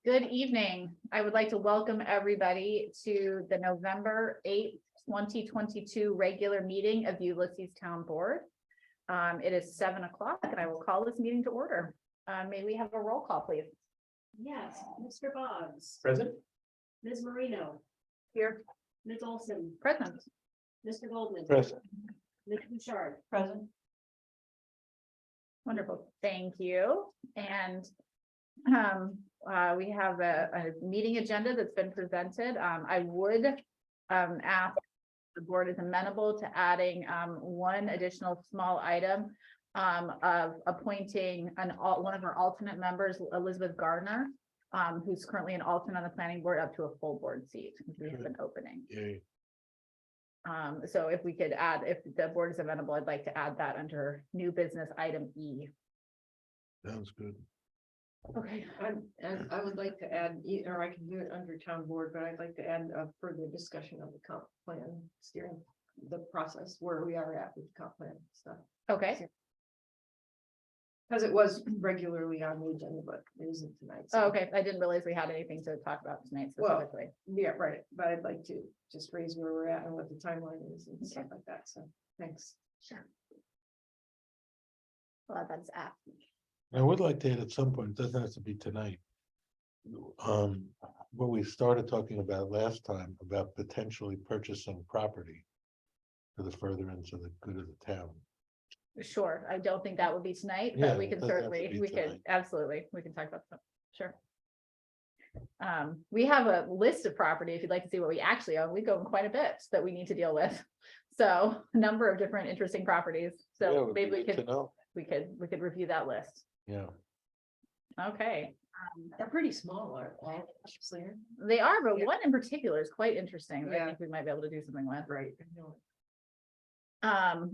Good evening. I would like to welcome everybody to the November 8th, 2022 regular meeting of Ulysses Town Board. It is 7 o'clock and I will call this meeting to order. May we have a roll call, please? Yes, Mr. Boggs, Present. Ms. Marino, Here. Ms. Olson, Present. Mr. Goldman. Present. Ms. Bouchard. Present. Wonderful. Thank you. And we have a meeting agenda that's been presented. I would ask the board is amenable to adding one additional small item of appointing one of our alternate members, Elizabeth Gardner, who's currently an alternate on the planning board up to a full board seat. We have an opening. Yay. So if we could add, if the board is amenable, I'd like to add that under new business item E. Sounds good. Okay. And I would like to add, or I can do it under town board, but I'd like to add a further discussion of the comp plan steering the process where we are at with the comp plan stuff. Okay. Because it was regularly on the agenda, but it isn't tonight. so- Oh, okay. I didn't realize we had anything to talk about tonight Well, specifically. Yeah, right, but I'd like to just raise where we're at and what the timeline is and stuff like that, so, thanks. Sure. Well, that's apt. I would like to add at some point, it doesn't have to be tonight. What we started talking about last time about potentially purchasing property. For the furtherance of the good of the town. Sure. I don't think that would be tonight, Yeah, but we it can doesn't have to certainly, be we could, tonight. absolutely, we can talk about that. Sure. We have a list of property. If you'd like to see what we actually own, we go in quite a bit that we need to deal with. So a number of different interesting properties. Yeah, it So would be maybe we good to could, know. we could review that list. Yeah, Okay. They're pretty small, aren't they? Actually, They are, but Yeah. one in particular is quite interesting. that I Yeah. think we might be able to do something with. right. I know.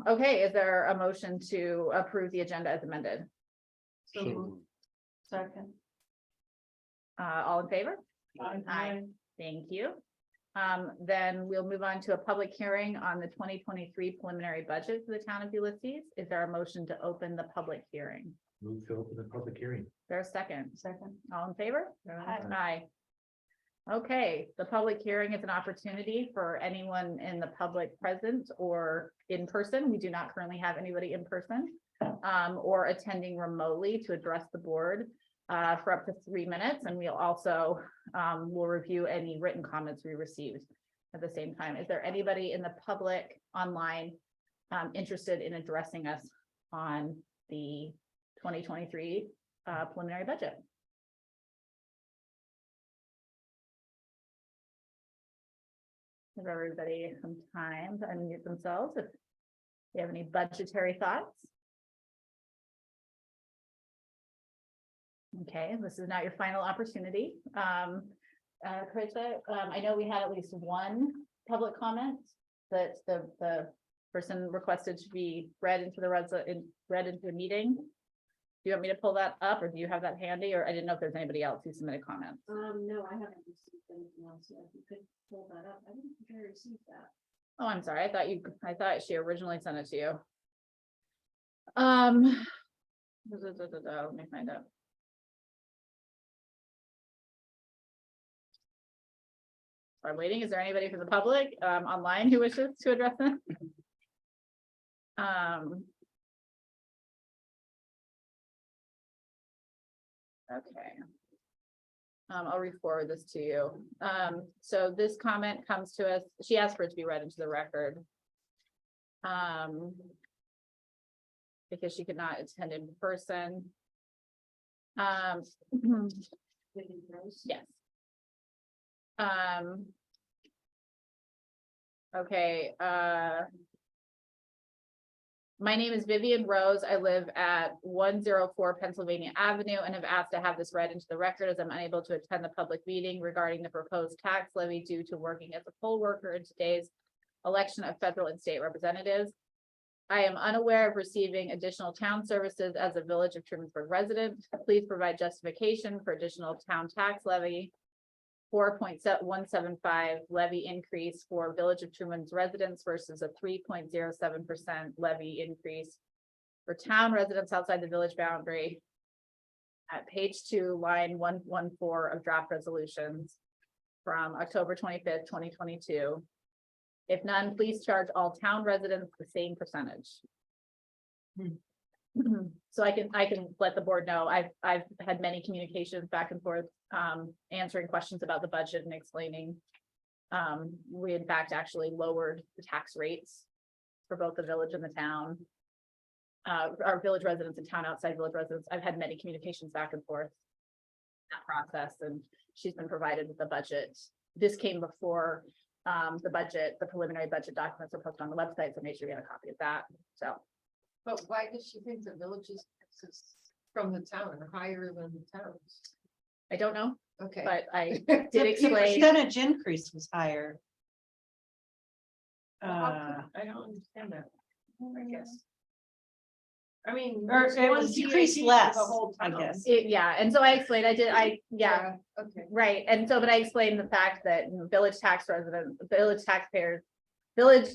Okay, is there a motion to approve the agenda as amended? So so moved. Second. All in favor? Aye. Thank you. Then we'll move on to a public hearing on the 2023 preliminary budget for the town of Ulysses. Is there a motion to open the public hearing? move to open the public hearing. Is there a second? Second. All in favor? Aye. Aye. Okay, the public hearing is an opportunity for anyone in the public present or in person. We do not currently have anybody in person or attending remotely to address the board for up to 3 minutes. And we'll also will review any written comments we received at the same time. Is there anybody in the public online interested in addressing us on the 2023 preliminary budget? Give everybody some time to unmute themselves if they have any budgetary thoughts. Okay, this is not your final opportunity. Carissa, I know we had at least one public comment that the person requested to be read into the meeting. Do you want me to pull that up, or do you have that handy? Or I didn't know if there's anybody else who submitted comments. No, I haven't received anything else yet. If you could pull that up. I didn't think I received that. Oh, I'm sorry. I thought she originally sent it to you. Let me find out. I'm waiting. Is there anybody from the public online who wishes to address them? Okay. I'll re-forward this to you. So this comment comes to us. She asked for it to be read into the record. Because she could not attend in person. Yes. Okay, my name is Vivian Rose. I live at 104 Pennsylvania Avenue and have asked to have this read into the record as I'm unable to attend the public meeting regarding the proposed tax levy due to working as a poll worker in today's election of federal and state representatives. I am unaware of receiving additional town services as a Village of Trumansburg resident. Please provide justification for additional town tax levy. 4.175 levy increase for Village of Truman's residents versus a 3.07% levy increase for town residents outside the village boundary. at page 2, line 114 of draft resolutions from October 25th, 2022. If none, please charge all town residents the same percentage. So I can let the board know, I've had many communications back and forth, answering questions about the budget and explaining. We in fact actually lowered the tax rates for both the village and the town. Our village residents and town outside village residents, I've had many communications back and forth. That process, and she's been provided with the budget. This came before the budget, the preliminary budget documents were posted on the website, so make sure you have a copy of that, so. But why does she think the villages taxes from the town are higher than the towns? I don't know, Okay. but I The did explain, percentage increase was higher. Well, how come? I don't understand that, I guess. I mean. Or there's it one was decreased CIP for less, the whole I town. guess. yeah, and so I explained, yeah, Okay. right, and so, but I explained the fact that village tax residents, village taxpayers, village.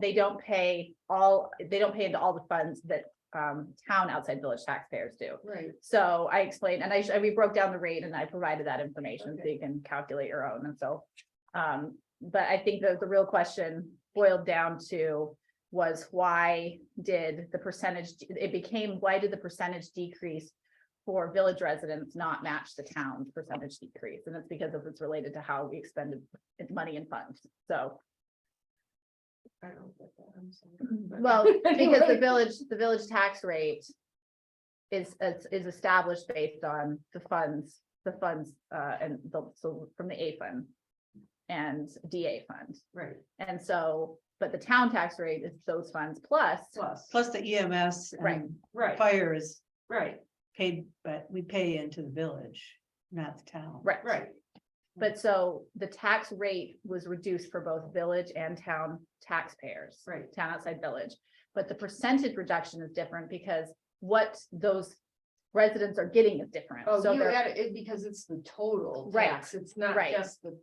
They don't pay into all the funds that town outside village taxpayers do. Right. So I explained, and we broke down the rate and I provided that information so you can calculate your own, and so. But I think that the real question boiled down to was why did the percentage, why did the percentage decrease for village residents not match the town's percentage decrease? And it's because it's related to how we expended money and funds, so. I don't get that, I'm sorry. Well, because the village tax rate is established based on the funds, and so from the A fund and DA fund. Right, And so, but the town tax rate is those funds plus, Plus the EMS Right. and right, fire is right, paid, but we pay into the village, not the town. right. But so the tax rate was reduced for both village and town taxpayers. Right. Town outside village, but the percentage reduction is different because what those residents are getting is different. Oh, So you they're- add it because it's the total Right, tax, it's not right. just the.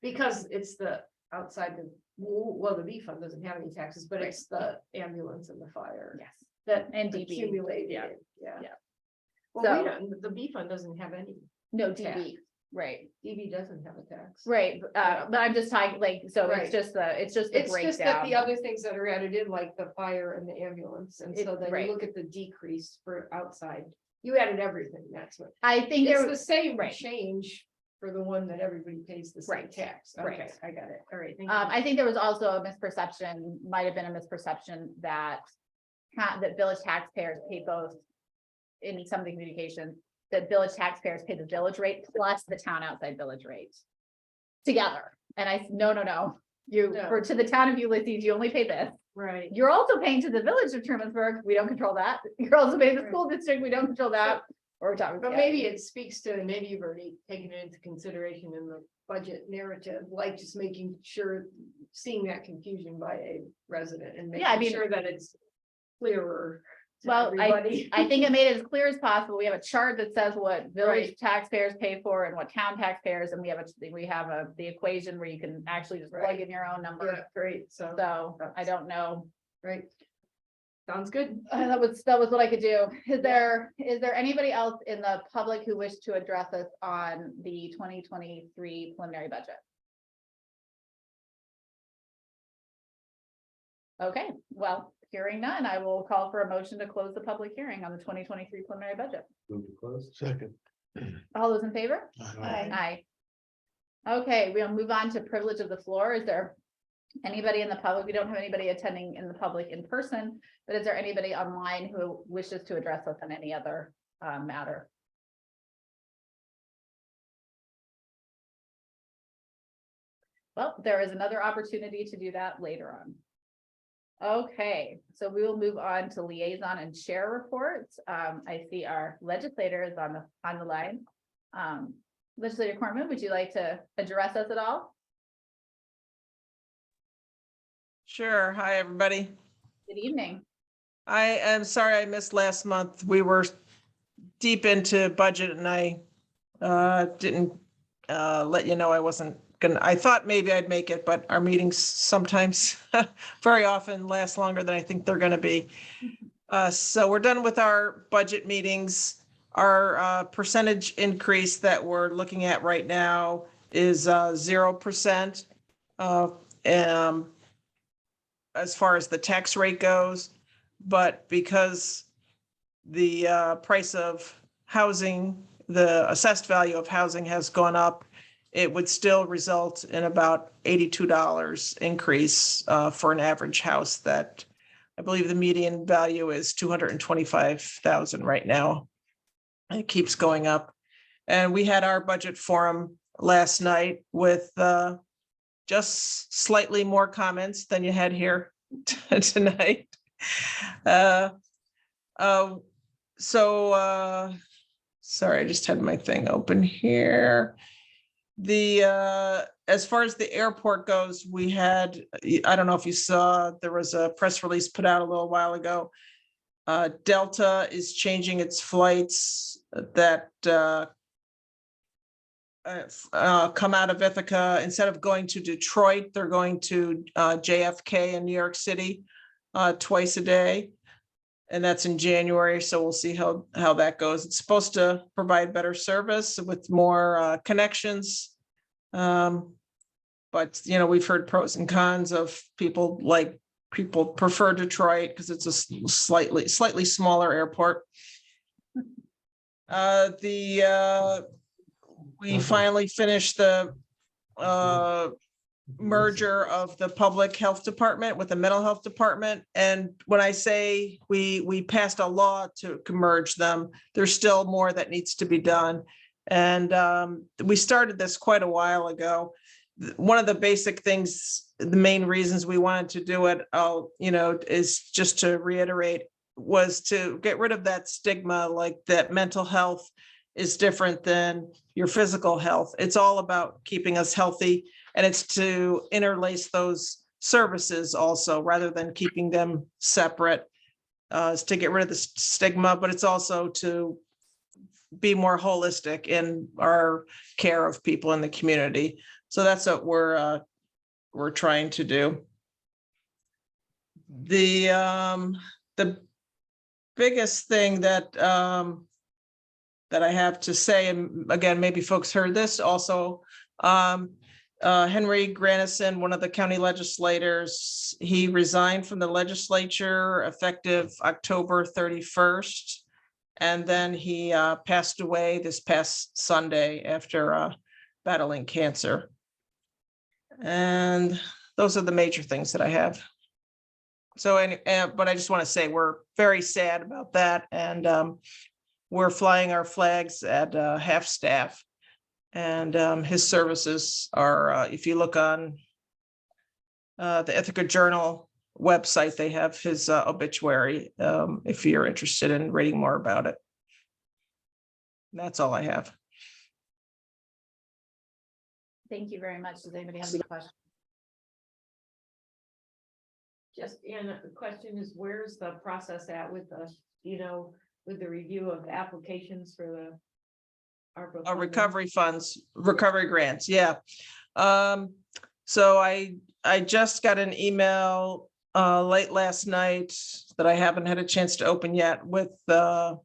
Because it's the outside the, well, the B fund doesn't have any taxes, but it's the ambulance and the fire. Yes, That and DB, accumulated yeah. it, yeah. Yeah. Well, So- we don't, the B fund doesn't have any, no Tax. DB, right, DB doesn't have a tax. right, but I'm just talking like, so Right. it's just the It's just that breakdown. the other things that are added in, like the fire and the ambulance, and so then right. you look at the decrease for outside, you added everything, that's what. I think It's there the same right. change for the one that everybody pays the same Right, tax. right. Okay, I got it. All right. thank you. I think there was also a misperception, might have been a misperception that that village taxpayers pay both in some of the communication, that village taxpayers pay the village rate plus the town outside village rate together. And no, you, No. to the town of Ulysses, you only pay this. Right. You're also paying to the village of Trumansburg. We don't control that. You're also paying the school district. We don't control that. Or we're talking. But maybe it speaks to, maybe you've already taken it into consideration in the budget narrative, like just making sure, seeing that confusion by a resident and Yeah, I making mean- sure that it's clearer. to Well, everybody. I think it made it as clear as possible. We have a chart that says what village Right. taxpayers pay for and what town taxpayers, and we have the equation where you can actually just plug Right. in your own Yeah, number. great, so, So I don't know. right. Sounds good. That was what I could do. Is there anybody else in the public who wished to address us on the 2023 preliminary budget? Okay, well, hearing none, I will call for a motion to close the public hearing on the 2023 preliminary budget. Move to close. Second. All those in favor? Aye. Aye. Okay, we'll move on to privilege of the floor. Is there anybody in the public? We don't have anybody attending in the public in person, but is there anybody online who wishes to address us on any other matter? Well, there is another opportunity to do that later on. Okay, so we will move on to liaison and chair reports. I see our legislator is on the line. Legislator Corman, would you like to address us at all? Sure. Hi, everybody. Good evening. I am sorry I missed last month. We were deep into budget and I didn't let you know I wasn't gonna, I thought maybe I'd make it, but our meetings sometimes very often last longer than I think they're gonna be. So we're done with our budget meetings. Our percentage increase that we're looking at right now is 0%. As far as the tax rate goes, but because the price of housing, the assessed value of housing has gone up, it would still result in about $82 increase for an average house that I believe the median value is 225,000 right now. It keeps going up. And we had our budget forum last night with just slightly more comments than you had here tonight. Sorry, I just had my thing open here. As far as the airport goes, we had, I don't know if you saw, there was a press release put out a little while ago. Delta is changing its flights that come out of Ithaca. Instead of going to Detroit, they're going to JFK in New York City twice a day. And that's in January, so we'll see how that goes. It's supposed to provide better service with more connections. But, you know, we've heard pros and cons of people prefer Detroit because it's a slightly smaller airport. We finally finished the merger of the public health department with the mental health department. And when I say we passed a law to merge them, there's still more that needs to be done. And we started this quite a while ago. One of the basic things, the main reasons we wanted to do it, is just to reiterate, was to get rid of that stigma, like that mental health is different than your physical health. It's all about keeping us healthy, and it's to interlace those services also, rather than keeping them separate. Is to get rid of the stigma, but it's also to be more holistic in our care of people in the community. So that's what we're trying to do. The biggest thing that I have to say, and again, maybe folks heard this also, Henry Granison, one of the county legislators, he resigned from the legislature effective October 31st. And then he passed away this past Sunday after battling cancer. And those are the major things that I have. So, but I just want to say we're very sad about that. And we're flying our flags at half staff. And his services are, if you look on the Ithaca Journal website, they have his obituary, if you're interested in reading more about it. And that's all I have. Thank you very much. Does anybody have any questions? Just, and the question is, where's the process at with us, with the review of applications for the ARPA funding? Recovery funds, recovery grants, yeah. So I just got an email late last night that I haven't had a chance to open yet with I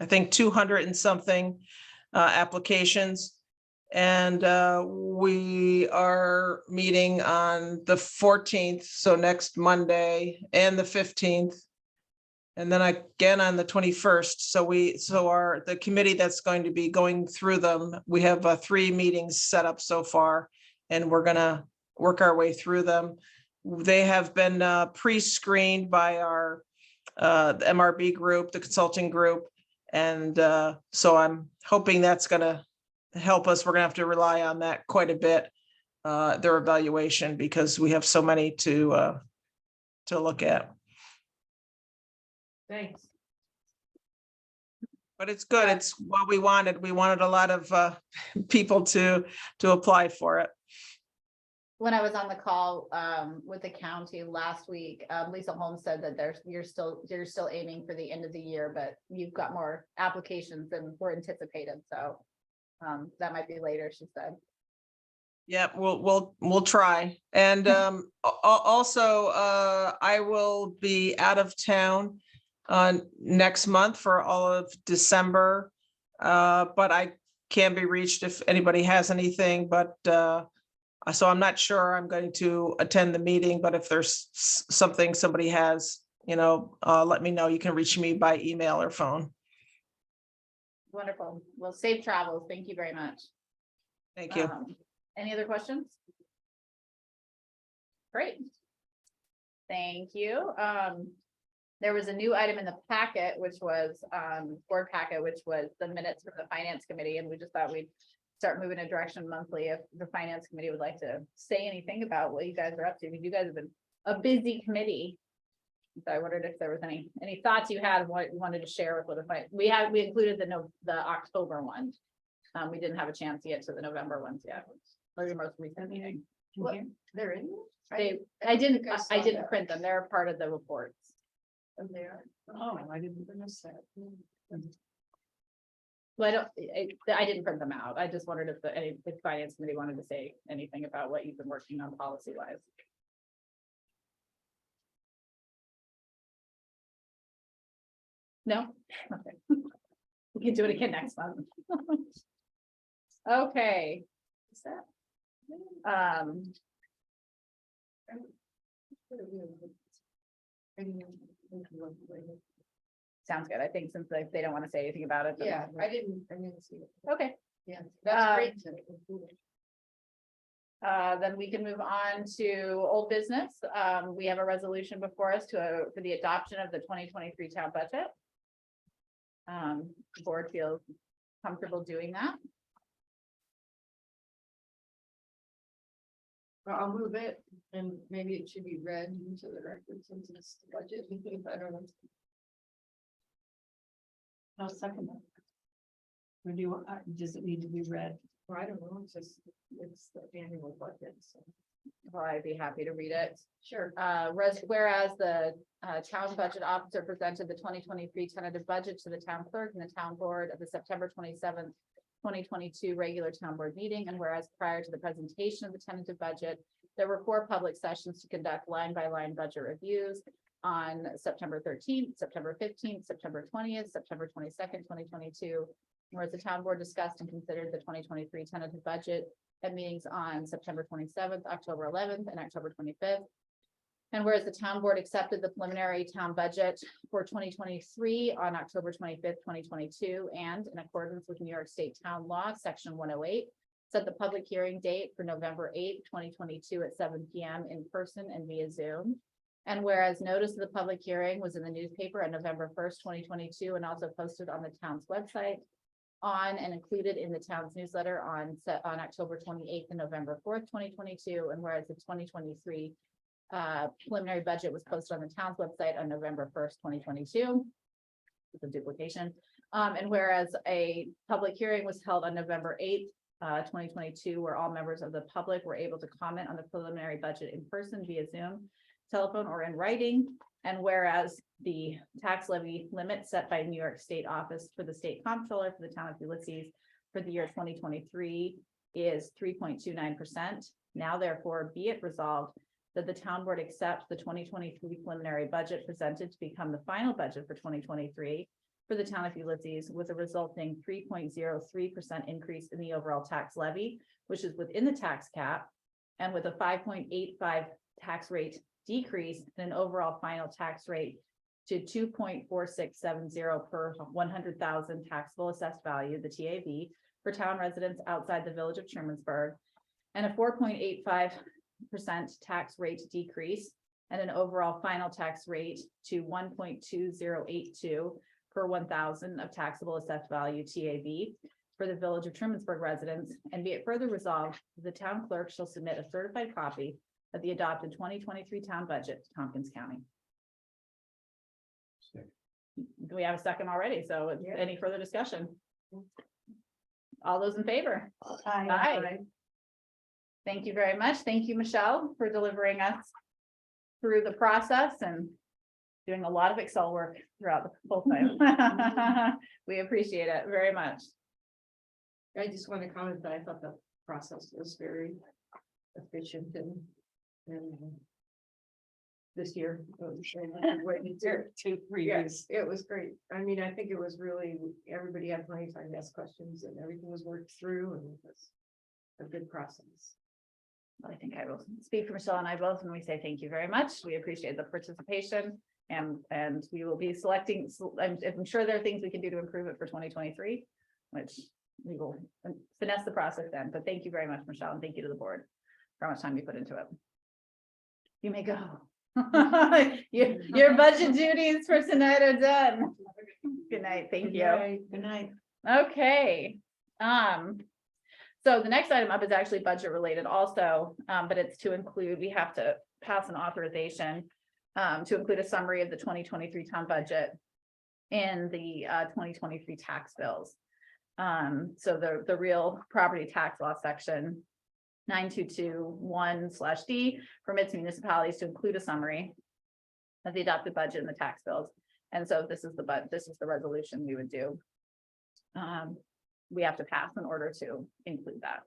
think 200 and something applications. And we are meeting on the 14th, so next Monday, and the 15th. And then again on the 21st. So the committee that's going to be going through them, we have 3 meetings set up so far, and we're gonna work our way through them. They have been pre-screened by our the MRB group, the consulting group. And so I'm hoping that's gonna help us. We're gonna have to rely on that quite a bit, their evaluation, because we have so many to look at. Thanks. But it's good. It's what we wanted. We wanted a lot of people to apply for it. When I was on the call with the county last week, Lisa Holmes said that you're still aiming for the end of the year, but you've got more applications than were anticipated. So that might be later, she said. Yeah, we'll try. And also I will be out of town next month for all of December. But I can be reached if anybody has anything, but so I'm not sure I'm going to attend the meeting, but if there's something somebody has, let me know. You can reach me by email or phone. Wonderful. Well, safe travels. Thank you very much. Thank you. Any other questions? Great. Thank you. There was a new item in the packet, which was, board packet, which was the minutes from the finance committee, and we just thought we'd start moving in a direction monthly if the finance committee would like to say anything about what you guys are up to. You guys have been a busy committee. So I wondered if there was any thoughts you had, what you wanted to share with the we included the October one. We didn't have a chance yet to the November ones yet, or your most recent meeting. What? They're in? I didn't think I saw I didn't that. print them. They're part of the reports. And they are. Oh, I didn't miss that. Well, I didn't print them out. I just wondered if the finance committee wanted to say anything about what you've been working on policy wise. No? Okay. We can do it again next month. Okay. Is that? Sounds good. I think since they don't want to say anything about it. then- Yeah, I didn't see it. Okay. Yeah, that's Um, great. to include it. Then we can move on to old business. We have a resolution before us for the adoption of the 2023 town budget. The board feels comfortable doing that. Well, I'll move it and maybe it should be read into the record since it's the budget. I don't know. I'll second that. Or do you, does it need to be read? Or I don't know, it's the annual budget, so. Well, I'd be happy to read it. Sure. Whereas the town budget officer presented the 2023 tentative budget to the town clerk and the town board at the September 27th, 2022 regular town board meeting, and whereas prior to the presentation of the tentative budget, there were 4 public sessions to conduct line by line budget reviews on September 13th, September 15th, September 20th, September 22nd, 2022. Whereas the town board discussed and considered the 2023 tentative budget at meetings on September 27th, October 11th, and October 25th. And whereas the town board accepted the preliminary town budget for 2023 on October 25th, 2022, and in accordance with New York State Town Law, Section 108, set the public hearing date for November 8th, 2022 at 7 p.m. in person and via Zoom. And whereas notice of the public hearing was in the newspaper on November 1st, 2022, and also posted on the town's website on and included in the town's newsletter on October 28th and November 4th, 2022, and whereas the 2023 preliminary budget was posted on the town's website on November 1st, 2022. It's a duplication. And whereas a public hearing was held on November 8th, 2022, where all members of the public were able to comment on the preliminary budget in person via Zoom, telephone, or in writing. And whereas the tax levy limit set by New York State Office for the State Comptroller for the town of Ulysses for the year 2023 is 3.29%. Now therefore be it resolved that the town board accept the 2023 preliminary budget presented to become the final budget for 2023 for the town of Ulysses, with a resulting 3.03% increase in the overall tax levy, which is within the tax cap, and with a 5.85 tax rate decrease in an overall final tax rate to 2.4670 per 100,000 taxable assessed value, the TAV, for town residents outside the village of Shermansburg, and a 4.85% tax rate decrease and an overall final tax rate to 1.2082 per 1,000 of taxable assessed value TAV for the village of Shermansburg residents. And be it further resolved, the town clerk shall submit a certified copy of the adopted 2023 town budget to Tompkins County. Do we have a second already? So Yeah. any further discussion? All those in favor? Aye. Aye. Thank you very much. Thank you, Michelle, for delivering us through the process and doing a lot of Excel work throughout the whole time. We appreciate it very much. I just want to comment that I thought the process was very efficient and this year. There, 2-3 Yes, it was great. I mean, I think it was really, everybody had plenty of time to ask questions and everything was worked through and it was a good process. I think I will speak for Michelle and I both when we say thank you very much. We appreciate the participation and we will be selecting, I'm sure there are things we can do to improve it for 2023, which we will finesse the process then. But thank you very much, Michelle, and thank you to the board for how much time you put into it. You may go. Your budget duties for tonight are done. Good night. Thank you. Good night. Okay. So the next item up is actually budget related also, but it's to include, we have to pass an authorization to include a summary of the 2023 town budget in the 2023 tax bills. So the real property tax law section 9221/D permits municipalities to include a summary of the adopted budget in the tax bills. And so this is the resolution we would do. We have to pass in order to include that.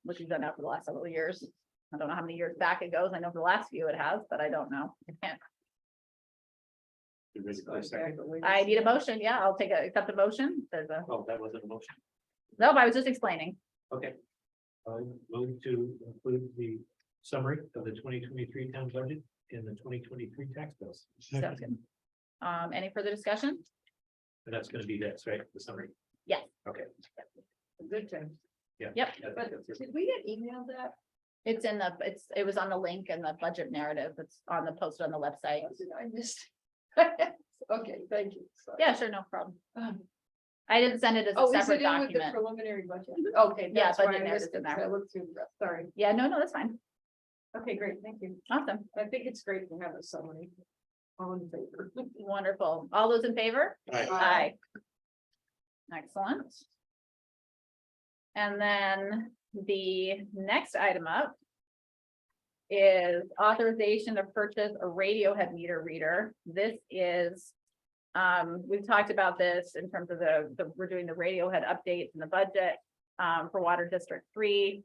Which we've done now for the last several years. I don't know how many years back it goes. I know for the last few it has, but I don't know. I can't. I need a motion. Yeah, I'll accept a motion. Oh, that wasn't a motion. No, but I was just explaining. Okay. Move to include the summary of the 2023 town budget in the 2023 tax bills. Sounds good. Any further discussion? And that's gonna be this, right? The summary. Yes. Okay. Good thing. Yeah. Yep. But did we get emailed that? It's in it was on the link in the budget narrative. It's on the posted on the website. Did I miss? Okay, thank you. Sorry. Yeah, sure, no problem. I didn't send it as a Oh, is separate it in with the document. preliminary budget? Okay. Yeah, that's why budget I narrative's missed in it, 'cause there. I looked through the rest. Sorry. Yeah, no, that's fine. Okay, great, thank you. Awesome. I think it's great to have a summary. All in favor. Wonderful. All those in favor? Aye. Excellent. And then the next item up is authorization to purchase a Radiohead meter reader. This is, we've talked about this in terms of we're doing the Radiohead updates in the budget for Water District 3.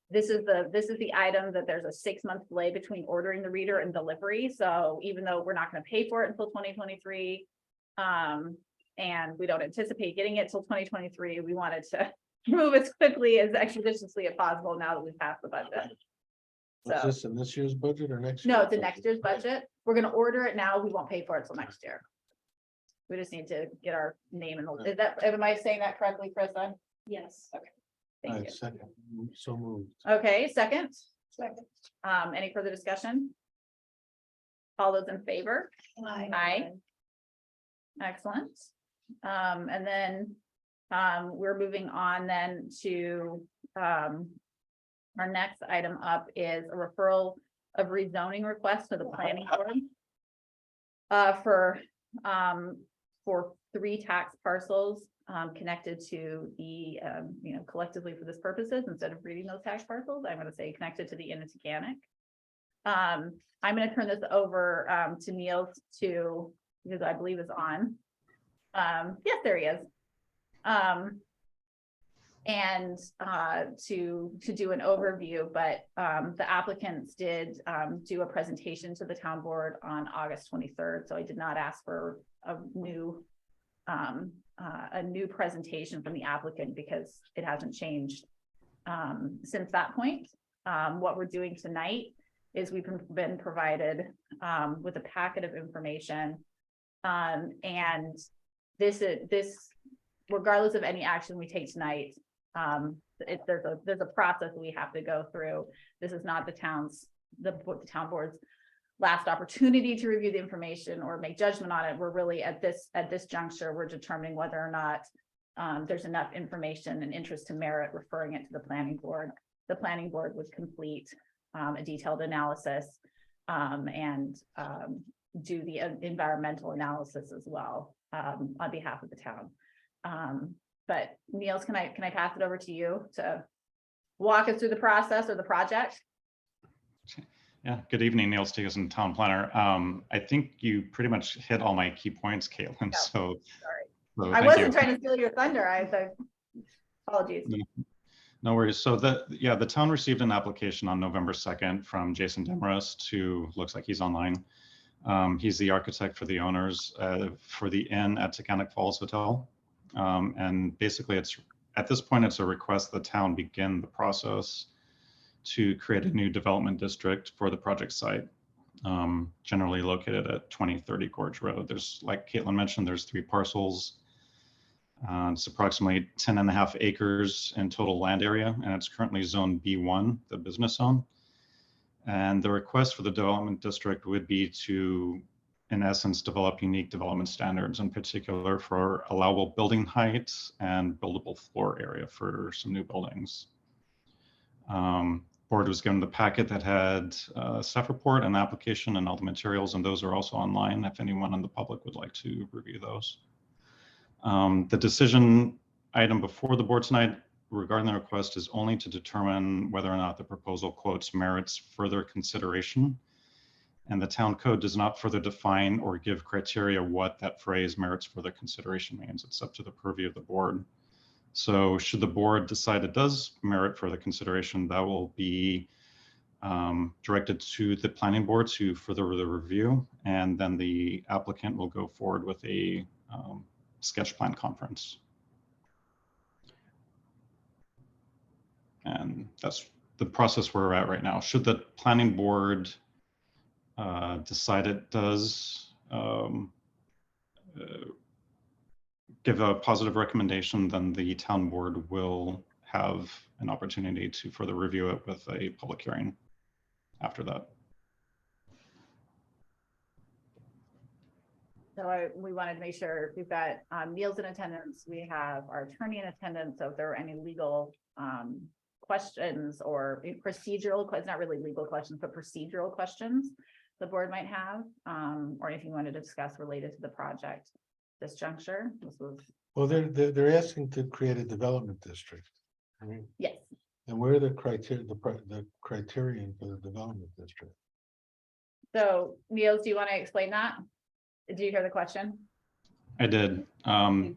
This is the item that there's a 6-month delay between ordering the reader and delivery. So even though we're not going to pay for it until 2023, and we don't anticipate getting it till 2023, we wanted to move as quickly as expeditiously as possible now that we've passed the budget. Is So, this in this year's budget or next? year's no, it's in budget? next year's budget. We're gonna order it now. We won't pay for it till next year. We just need to get our name in the, is that, am I saying that correctly, Chris? Yes. Thank Right, you. second, so moved. Okay, second. Second. Any further discussion? All those in favor? Aye. Excellent. And then, we're moving on then to, our next item up is a referral of rezoning request to the planning board. For 3 tax parcels, connected to the, collectively for this purposes, instead of reading those tax parcels, I'm gonna say connected to the Innitiganic. I'm gonna turn this over, to Neil because I believe is on. Yes, there he is. And to do an overview, but the applicants did do a presentation to the town board on August 23rd. So I did not ask for a new presentation from the applicant because it hasn't changed since that point. What we're doing tonight is we've been provided with a packet of information, and this regardless of any action we take tonight, there's a process we have to go through. This is not the town board's last opportunity to review the information or make judgment on it. We're really at this juncture, we're determining whether or not there's enough information and interest to merit referring it to the planning board. The planning board would complete a detailed analysis and do the environmental analysis as well on behalf of the town. But Niels, can I pass it over to you to walk us through the process or the project? Yeah, good evening, Neil Stevenson, Town Planner. I think you pretty much hit all my key points, Caitlin, so. Sorry. So I thank wasn't you. trying to steal your thunder. Apologies. No worries. So the town received an application on November 2nd from Jason Demarest, who looks like he's online. He's the architect for the owners for the inn at Taconic Falls Hotel. And basically at this point, it's a request the town begin the process to create a new development district for the project site, generally located at 2030 Gorge Road. There's, like Caitlin mentioned, there's 3 parcels. It's approximately 10.5 acres in total land area, and it's currently zone B1, the business zone. And the request for the development district would be to, in essence, develop unique development standards, in particular for allowable building heights and buildable floor area for some new buildings. Board was given the packet that had a staff report, an application, and all the materials, and those are also online if anyone in the public would like to review those. The decision item before the board tonight regarding the request is only to determine whether or not the proposal quotes merits further consideration. And the town code does not further define or give criteria what that phrase merits further consideration means. It's up to the purview of the board. So should the board decide it does merit further consideration, that will be directed to the planning board to further the review. And then the applicant will go forward with a sketch plan conference. And that's the process where we're at right now. Should the planning board decide it does give a positive recommendation, then the town board will have an opportunity to further review it with a public hearing after that. So we wanted to make sure we've got Neil's in attendance. We have our attorney in attendance. So if there are any legal questions or procedural, it's not really legal questions, but procedural questions the board might have, or anything you wanted to discuss related to the project. This juncture, this was. Well, they're asking to create a development district. Right? Yes. And where are the criteria, the criterion for the development district? So Niels, do you want to explain that? Did you hear the question? I did. And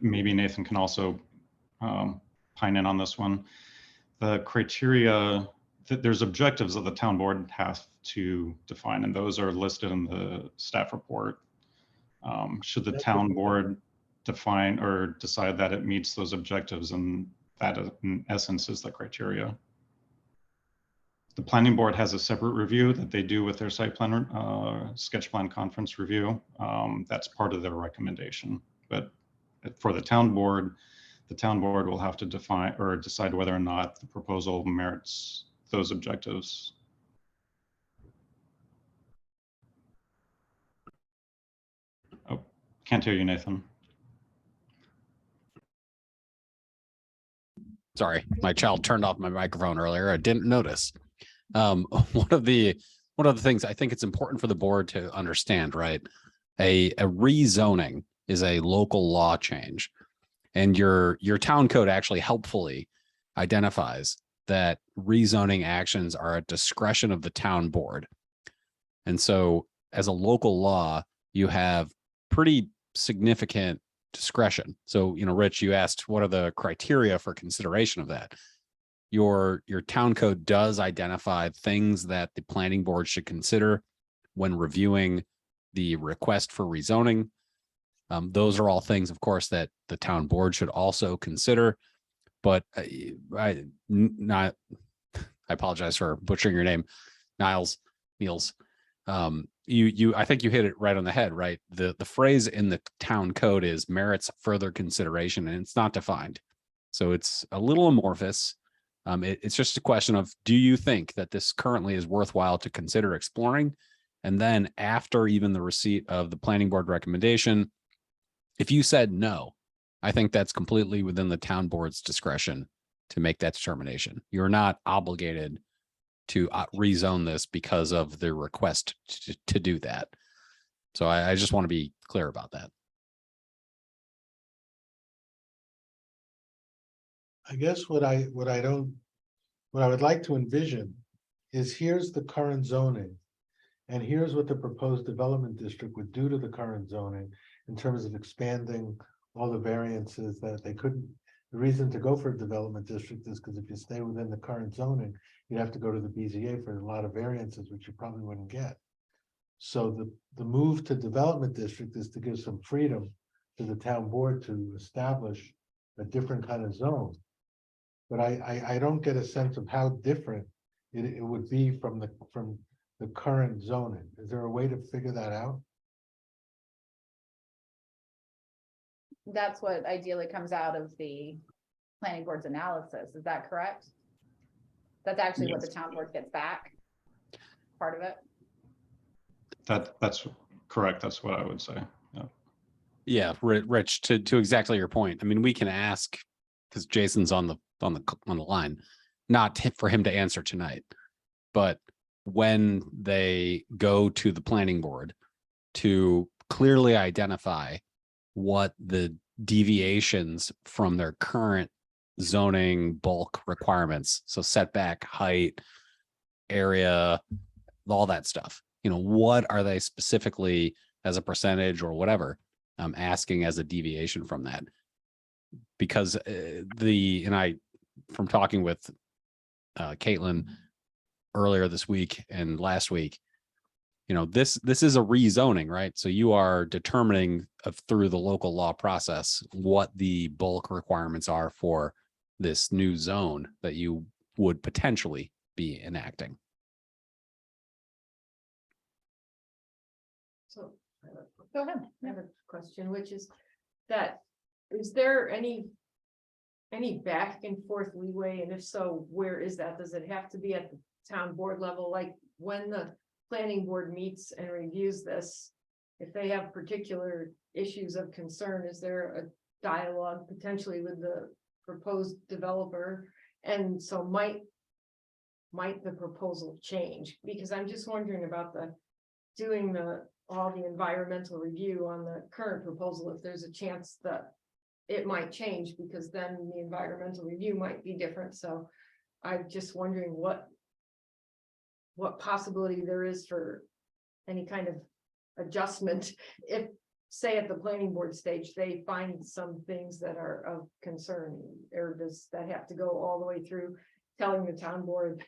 maybe Nathan can also pine in on this one. The criteria, there's objectives that the town board has to define, and those are listed in the staff report. Should the town board define or decide that it meets those objectives, and that in essence is the criteria. The planning board has a separate review that they do with their site plan, sketch plan conference review. That's part of their recommendation. But for the town board will have to define or decide whether or not the proposal merits those objectives. Oh, can't hear you, Nathan. Sorry, my child turned off my microphone earlier. I didn't notice. One of the things I think it's important for the board to understand, right? A rezoning is a local law change, and your town code actually helpfully identifies that rezoning actions are at discretion of the town board. And so as a local law, you have pretty significant discretion. So, Rich, you asked what are the criteria for consideration of that? Your town code does identify things that the planning board should consider when reviewing the request for rezoning. Those are all things, of course, that the town board should also consider. But I apologize for butchering your name, Niels. I think you hit it right on the head, right? The phrase in the town code is merits further consideration, and it's not defined. So it's a little amorphous. It's just a question of, do you think that this currently is worthwhile to consider exploring? And then after even the receipt of the planning board recommendation, if you said no, I think that's completely within the town board's discretion to make that determination. You're not obligated to rezone this because of the request to do that. So I just want to be clear about that. I guess what I would like to envision is here's the current zoning. And here's what the proposed development district would do to the current zoning in terms of expanding all the variances that they couldn't, The reason to go for a development district is because if you stay within the current zoning, you'd have to go to the BZA for a lot of variances, which you probably wouldn't get. So the move to development district is to give some freedom to the town board to establish a different kind of zone. But I don't get a sense of how different it would be from the current zoning. Is there a way to figure that out? That's what ideally comes out of the planning board's analysis. Is that correct? That's actually what the town board gets back. Part of it. That's correct. That's what I would say. Yeah. Yeah, Rich, to exactly your point. I mean, we can ask, because Jason's on the line, not for him to answer tonight. But when they go to the planning board to clearly identify what the deviations from their current zoning bulk requirements, so setback, height, area, all that stuff, what are they specifically as a percentage or whatever, asking as a deviation from that? Because from talking with Caitlin earlier this week and last week, this is a rezoning, right? So you are determining through the local law process what the bulk requirements are for this new zone that you would potentially be enacting. So Go ahead. I have a question, which is that, is there any back and forth leeway? And if so, where is that? Does it have to be at the town board level? Like when the planning board meets and reviews this, if they have particular issues of concern, is there a dialogue potentially with the proposed developer? And so might the proposal change? Because I'm just wondering about doing all the environmental review on the current proposal, if there's a chance that it might change, because then the environmental review might be different. So I'm just wondering what possibility there is for any kind of adjustment if, say, at the planning board stage, they find some things that are of concern, or does that have to go all the way through telling the town board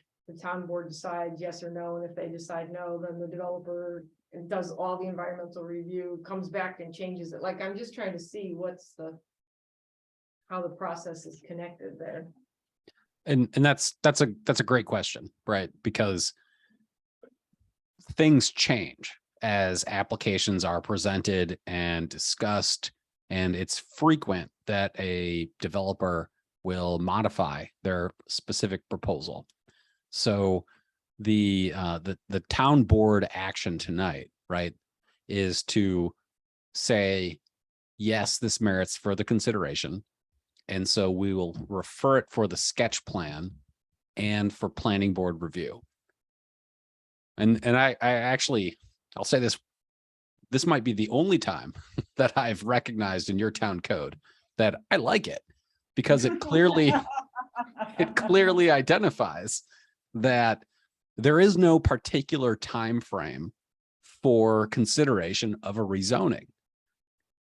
decides yes or no, and if they decide no, then the developer does all the environmental review, comes back and changes it? Like, I'm just trying to see how the process is connected there. And that's a great question, right? Because things change as applications are presented and discussed, and it's frequent that a developer will modify their specific proposal. So the town board action tonight, right, is to say, yes, this merits further consideration. And so we will refer it for the sketch plan and for planning board review. And I actually, I'll say this might be the only time that I've recognized in your town code that I like it, because it clearly identifies that there is no particular time frame for consideration of a rezoning.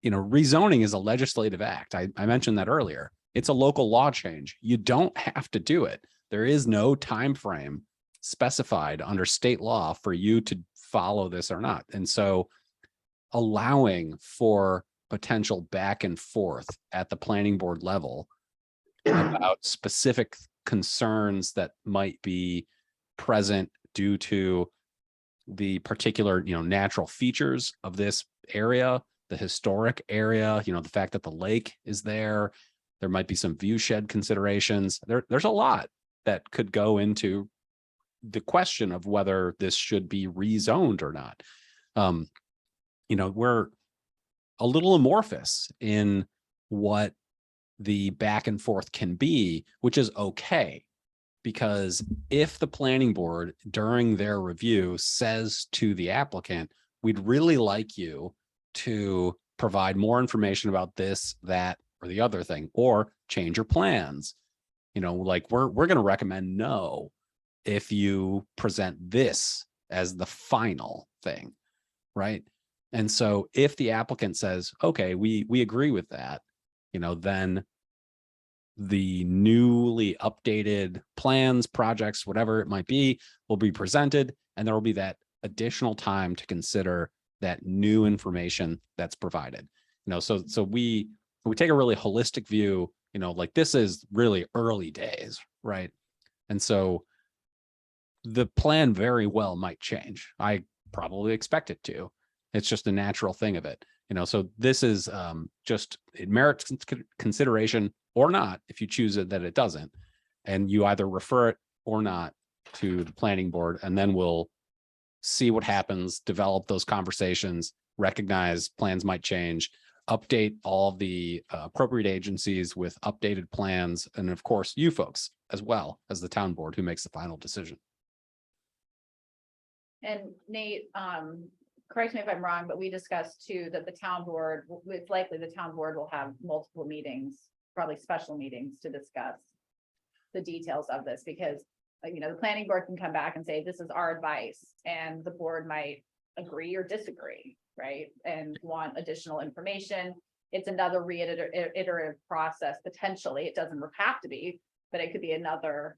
Rezoning is a legislative act. I mentioned that earlier. It's a local law change. You don't have to do it. There is no time frame specified under state law for you to follow this or not. And so allowing for potential back and forth at the planning board level about specific concerns that might be present due to the particular, natural features of this area, the historic area, the fact that the lake is there. There might be some view shed considerations. There's a lot that could go into the question of whether this should be rezoned or not. We're a little amorphous in what the back and forth can be, which is okay. Because if the planning board during their review says to the applicant, we'd really like you to provide more information about this, that, or the other thing, or change your plans, like we're going to recommend no if you present this as the final thing, right? And so if the applicant says, okay, we agree with that, then the newly updated plans, projects, whatever it might be, will be presented, and there will be that additional time to consider that new information that's provided. So we take a really holistic view, like this is really early days, right? And so the plan very well might change. I probably expect it to. It's just a natural thing of it. So this is just, it merits consideration or not, if you choose it that it doesn't. And you either refer it or not to the planning board, and then we'll see what happens, develop those conversations, recognize plans might change, update all the appropriate agencies with updated plans, and of course, you folks as well as the town board who makes the final decision. And Nate, correct me if I'm wrong, but we discussed too that the town board, it's likely the town board will have multiple meetings, probably special meetings to discuss the details of this, because the planning board can come back and say, this is our advice, and the board might agree or disagree, right? And want additional information. It's another reiterative process, potentially. It doesn't have to be, but it could be another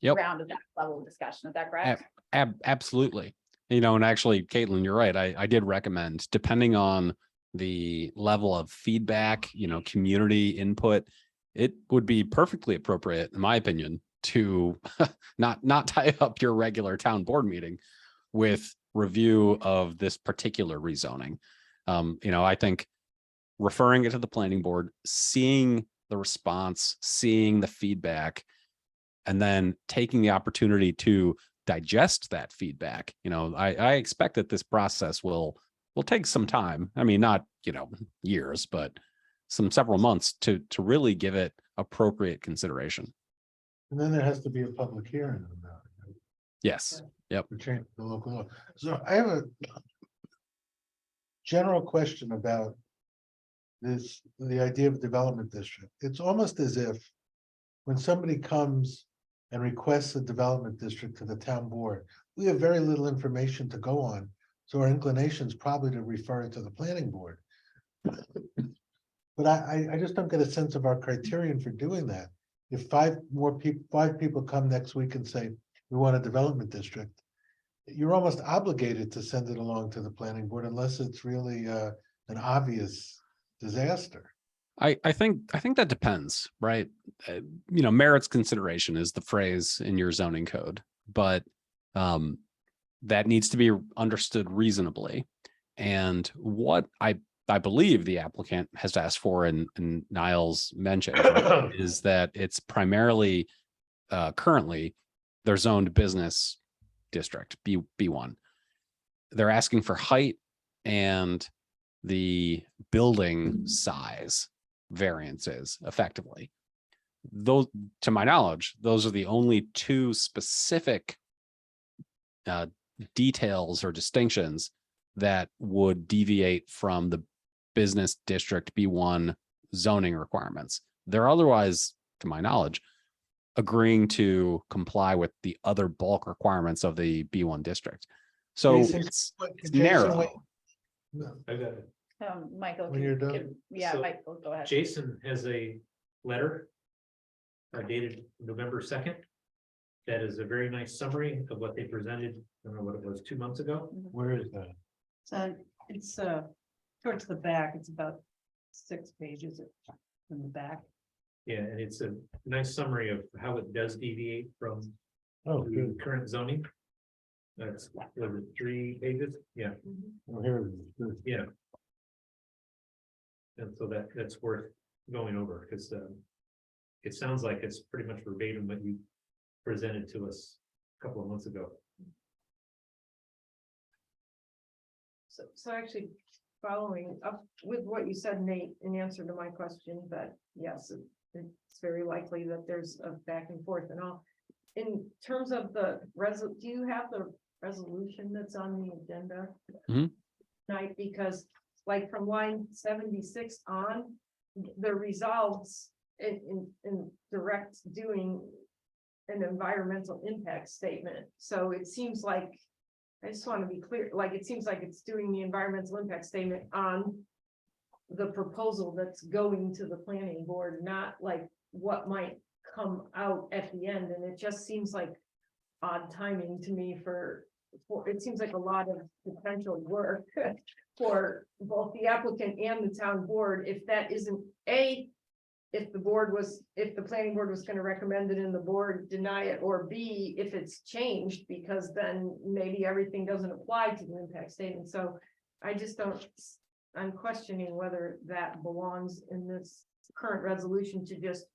Yep. round of that level of discussion. Is that correct? Absolutely. And actually, Caitlin, you're right. I did recommend, depending on the level of feedback, community input, it would be perfectly appropriate, in my opinion, to not tie up your regular town board meeting with review of this particular rezoning. I think referring it to the planning board, seeing the response, seeing the feedback, and then taking the opportunity to digest that feedback. I expect that this process will take some time. I mean, not, years, but several months to really give it appropriate consideration. And then there has to be a public hearing about it. Yes. Yep. To change the local law. So I have a general question about the idea of development district. It's almost as if when somebody comes and requests a development district to the town board, we have very little information to go on. So our inclination is probably to refer it to the planning board. But I just don't get a sense of our criterion for doing that. If five people come next week and say, we want a development district, you're almost obligated to send it along to the planning board unless it's really an obvious disaster. I think that depends, right? Merits consideration is the phrase in your zoning code, but that needs to be understood reasonably. And what I believe the applicant has asked for, and Niles mentioned, right, is that it's primarily currently their zoned business district, B1. They're asking for height and the building size variances effectively. Those, to my knowledge, those are the only two specific details or distinctions that would deviate from the business district B1 zoning requirements. They're otherwise, to my knowledge, agreeing to comply with the other bulk requirements of the B1 district. So Jason, it's Jason, narrow. wait. No, I got it. Michael. When you're done. Yeah, So, Michael, go ahead. Jason has a letter dated November 2nd. That is a very nice summary of what they presented. I don't know what it was, 2 months ago. where is that? So it's towards the back, it's about 6 pages in the back. Yeah, and it's a nice summary of how it does deviate from Oh, the good. current zoning. That's, was it 3 pages? Yeah, Oh, here it is. Good. yeah. And so that's worth going over, because it sounds like it's pretty much verbatim what you presented to us a couple of months ago. So actually, following up with what you said, Nate, in answer to my question, that yes, it's very likely that there's a back and forth and all. In terms of the do you have the resolution that's on the agenda? Mhm. Tonight, because like from line 76 on, the resolves in direct doing an environmental impact statement. So it seems like, I just want to be clear, like, it seems like it's doing the environmental impact statement on the proposal that's going to the planning board, not like what might come out at the end, and it just seems like odd timing to me for, it seems like a lot of potential work for both the applicant and the town board, if that isn't if the planning board was gonna recommend it and the board deny it, or B, if it's changed, because then maybe everything doesn't apply to the impact statement, so I just don't, I'm questioning whether that belongs in this current resolution to just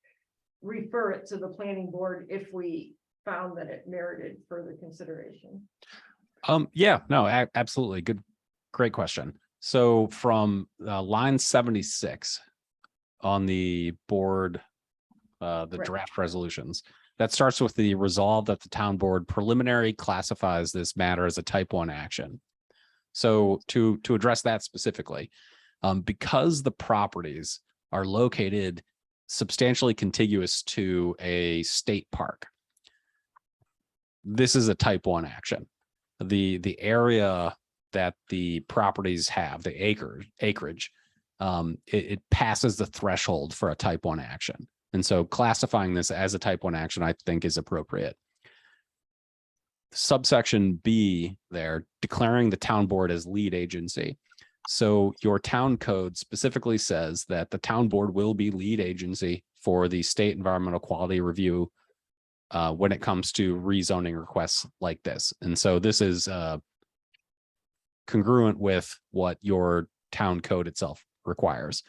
refer it to the planning board if we found that it merited further consideration. Yeah, no, absolutely. Great question. So from line 76 on the board, the Right. draft resolutions, that starts with the resolve that the town board preliminary classifies this matter as a type 1 action. So to address that specifically, because the properties are located substantially contiguous to a state park, this is a type 1 action. The area that the properties have, the acreage, it passes the threshold for a type 1 action. And so classifying this as a type 1 action, I think, is appropriate. Subsection B there, declaring the town board as lead agency. So your town code specifically says that the town board will be lead agency for the state environmental quality review when it comes to rezoning requests like this. And so this is congruent with what your town code itself requires.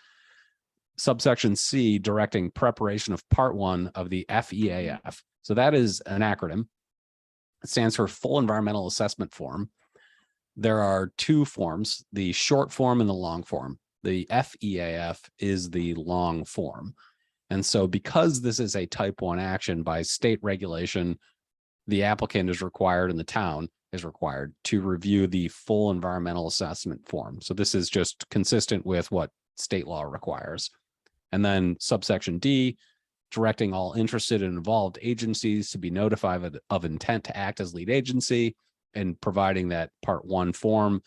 Subsection C, directing preparation of part 1 of the FEAF. So that is an acronym. It stands for Full Environmental Assessment Form. There are 2 forms, the short form and the long form. The FEAF is the long form. And so because this is a type 1 action by state regulation, the applicant is required and the town is required to review the full environmental assessment form. So this is just consistent with what state law requires. And then subsection D, directing all interested and involved agencies to be notified of intent to act as lead agency, and providing that part 1 form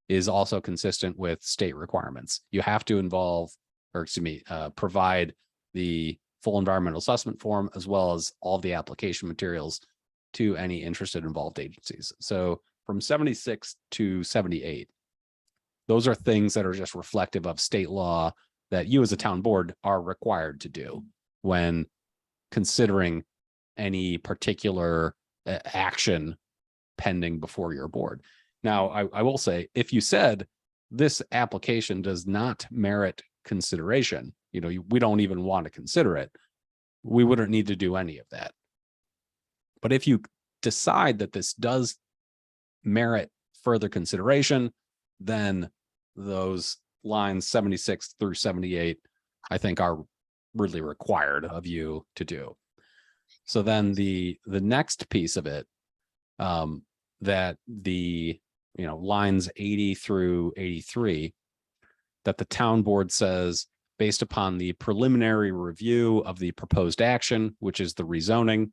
is also consistent with state requirements. You have to provide the full environmental assessment form as well as all the application materials to any interested involved agencies. So from 76 to 78, those are things that are just reflective of state law that you as a town board are required to do when considering any particular action pending before your board. Now, I will say, if you said this application does not merit consideration, we don't even want to consider it, we wouldn't need to do any of that. But if you decide that this does merit further consideration, then those lines 76 through 78, I think, are really required of you to do. So then the next piece of it, that the lines 80 through 83, that the town board says, based upon the preliminary review of the proposed action, which is the rezoning,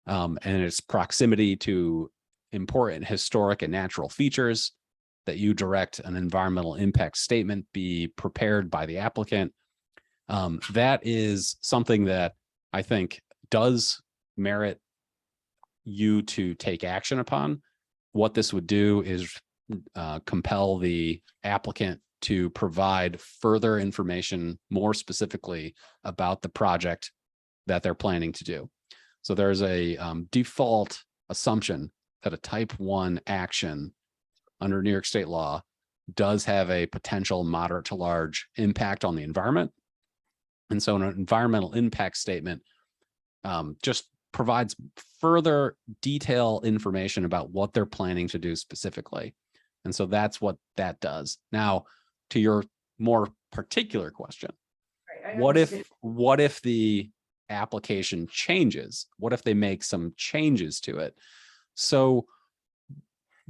and its proximity to important historic and natural features, that you direct an environmental impact statement be prepared by the applicant. That is something that I think does merit you to take action upon. What this would do is compel the applicant to provide further information, more specifically about the project that they're planning to do. So there's a default assumption that a type 1 action under New York state law does have a potential moderate to large impact on the environment. And so an environmental impact statement just provides further detailed information about what they're planning to do specifically. And so that's what that does. Now, to your more particular question, Right, what if the application changes? What if they make some changes to it? So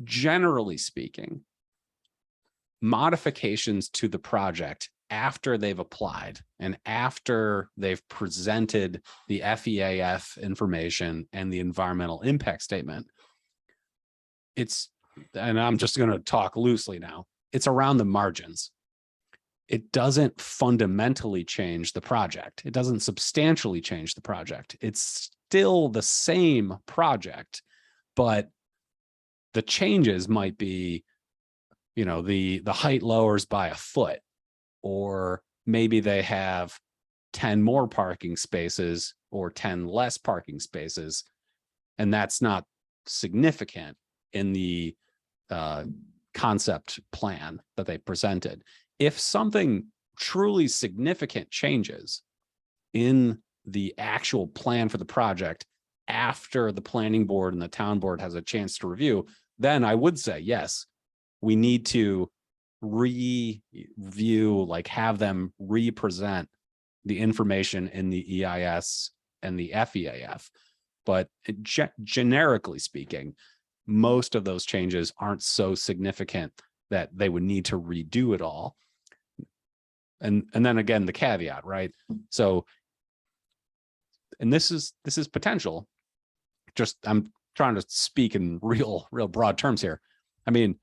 generally speaking, modifications to the project after they've applied and after they've presented the FEAF information and the environmental impact statement, and I'm just going to talk loosely now, it's around the margins. it doesn't fundamentally change the project. It doesn't substantially change the project. It's still the same project, but the changes might be, you know, the height lowers by a foot, or maybe they have 10 more parking spaces or 10 less parking spaces. And that's not significant in the concept plan that they presented. If something truly significant changes in the actual plan for the project after the planning board and the town board has a chance to review, then I would say, yes, we need to review, like have them represent the information in the EIS and the FEAF. But generically speaking, most of those changes aren't so significant that they would need to redo it all. And then again, the caveat, right? So, and this is potential. Just, I'm trying to speak in real broad terms here. I mean,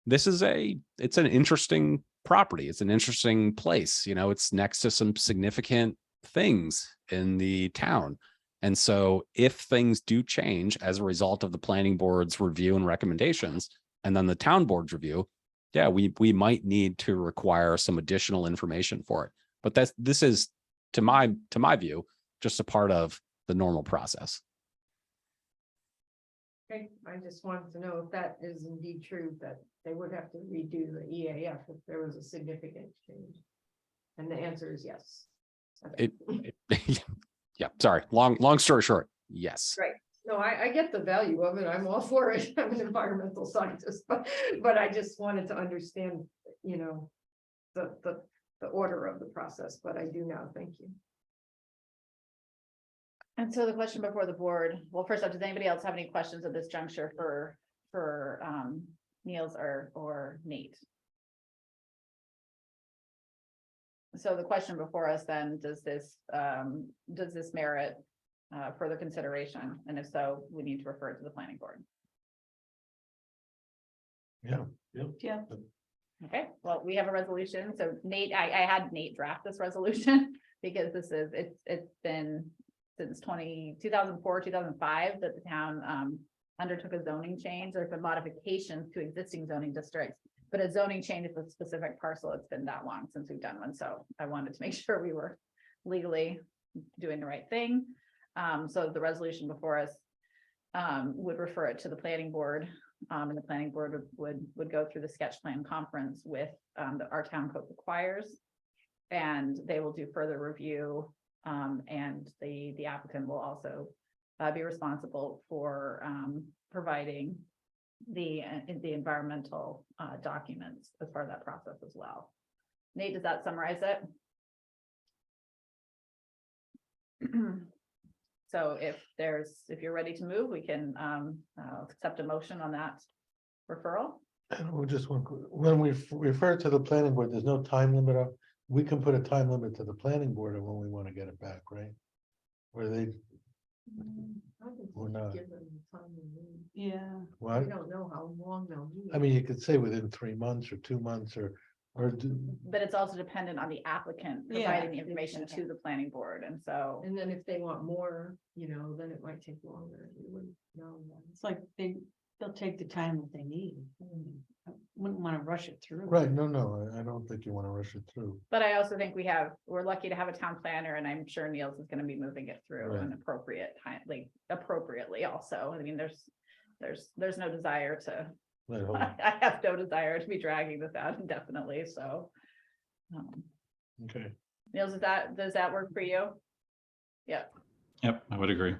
this is it's an interesting property. It's an interesting place. You know, it's next to some significant things in the town. And so if things do change as a result of the planning board's review and recommendations, and then the town board's review, yeah, we might need to require some additional information for it. But this is, to my view, just a part of the normal process. Okay, I just wanted to know if that is indeed true, that they would have to redo the EAF if there was a significant change. And the answer is yes. Okay. Yeah, sorry. Long story short, yes. Right. No, I get the value of it. I'm all for it. I'm an environmental scientist, but I just wanted to understand, you know, the order of the process, but I do now. Thank you. And so the question before the board, well, first off, does anybody else have any questions at this juncture for Niels or Nate? So the question before us then, does this merit further consideration? And if so, we need to refer it to the planning board. Yeah. Yeah. Okay, well, we have a resolution. So Nate, I had Nate draft this resolution because it's been since 2004, 2005 that the town undertook a zoning change. There's been modifications to existing zoning districts, but a zoning change is a specific parcel. It's been that long since we've done one. So I wanted to make sure we were legally doing the right thing. So the resolution before us would refer it to the planning board, and the planning board would go through the sketch plan conference with our town code requires, and they will do further review. And the applicant will also be responsible for providing the environmental documents as part of that process as well. Nate, does that summarize it? So if you're ready to move, we can accept a motion on that referral. And we just when we refer to the planning board, there's no time limit up. We can put a time limit to the planning board of when we want to get it back, right? Where they, or not. Yeah. What? I don't know how long they'll need. I mean, you could say within 3 months or 2 months or But it's also dependent on the applicant providing the information to the planning board, and so. And then if they want more, you know, then it might take longer. We wouldn't know then. It's like they'll take the time that they need. I wouldn't want to rush it through. right, no, I don't think you want to rush it through. But I also think we're lucky to have a town planner, and I'm sure Niels is gonna be moving it through Right. an appropriate time, like appropriately also. I mean, there's no desire to, Right, hold on. I have no desire to be dragging this out indefinitely, so. Okay, Niels, does that work for you? Yeah, Yep, I would agree.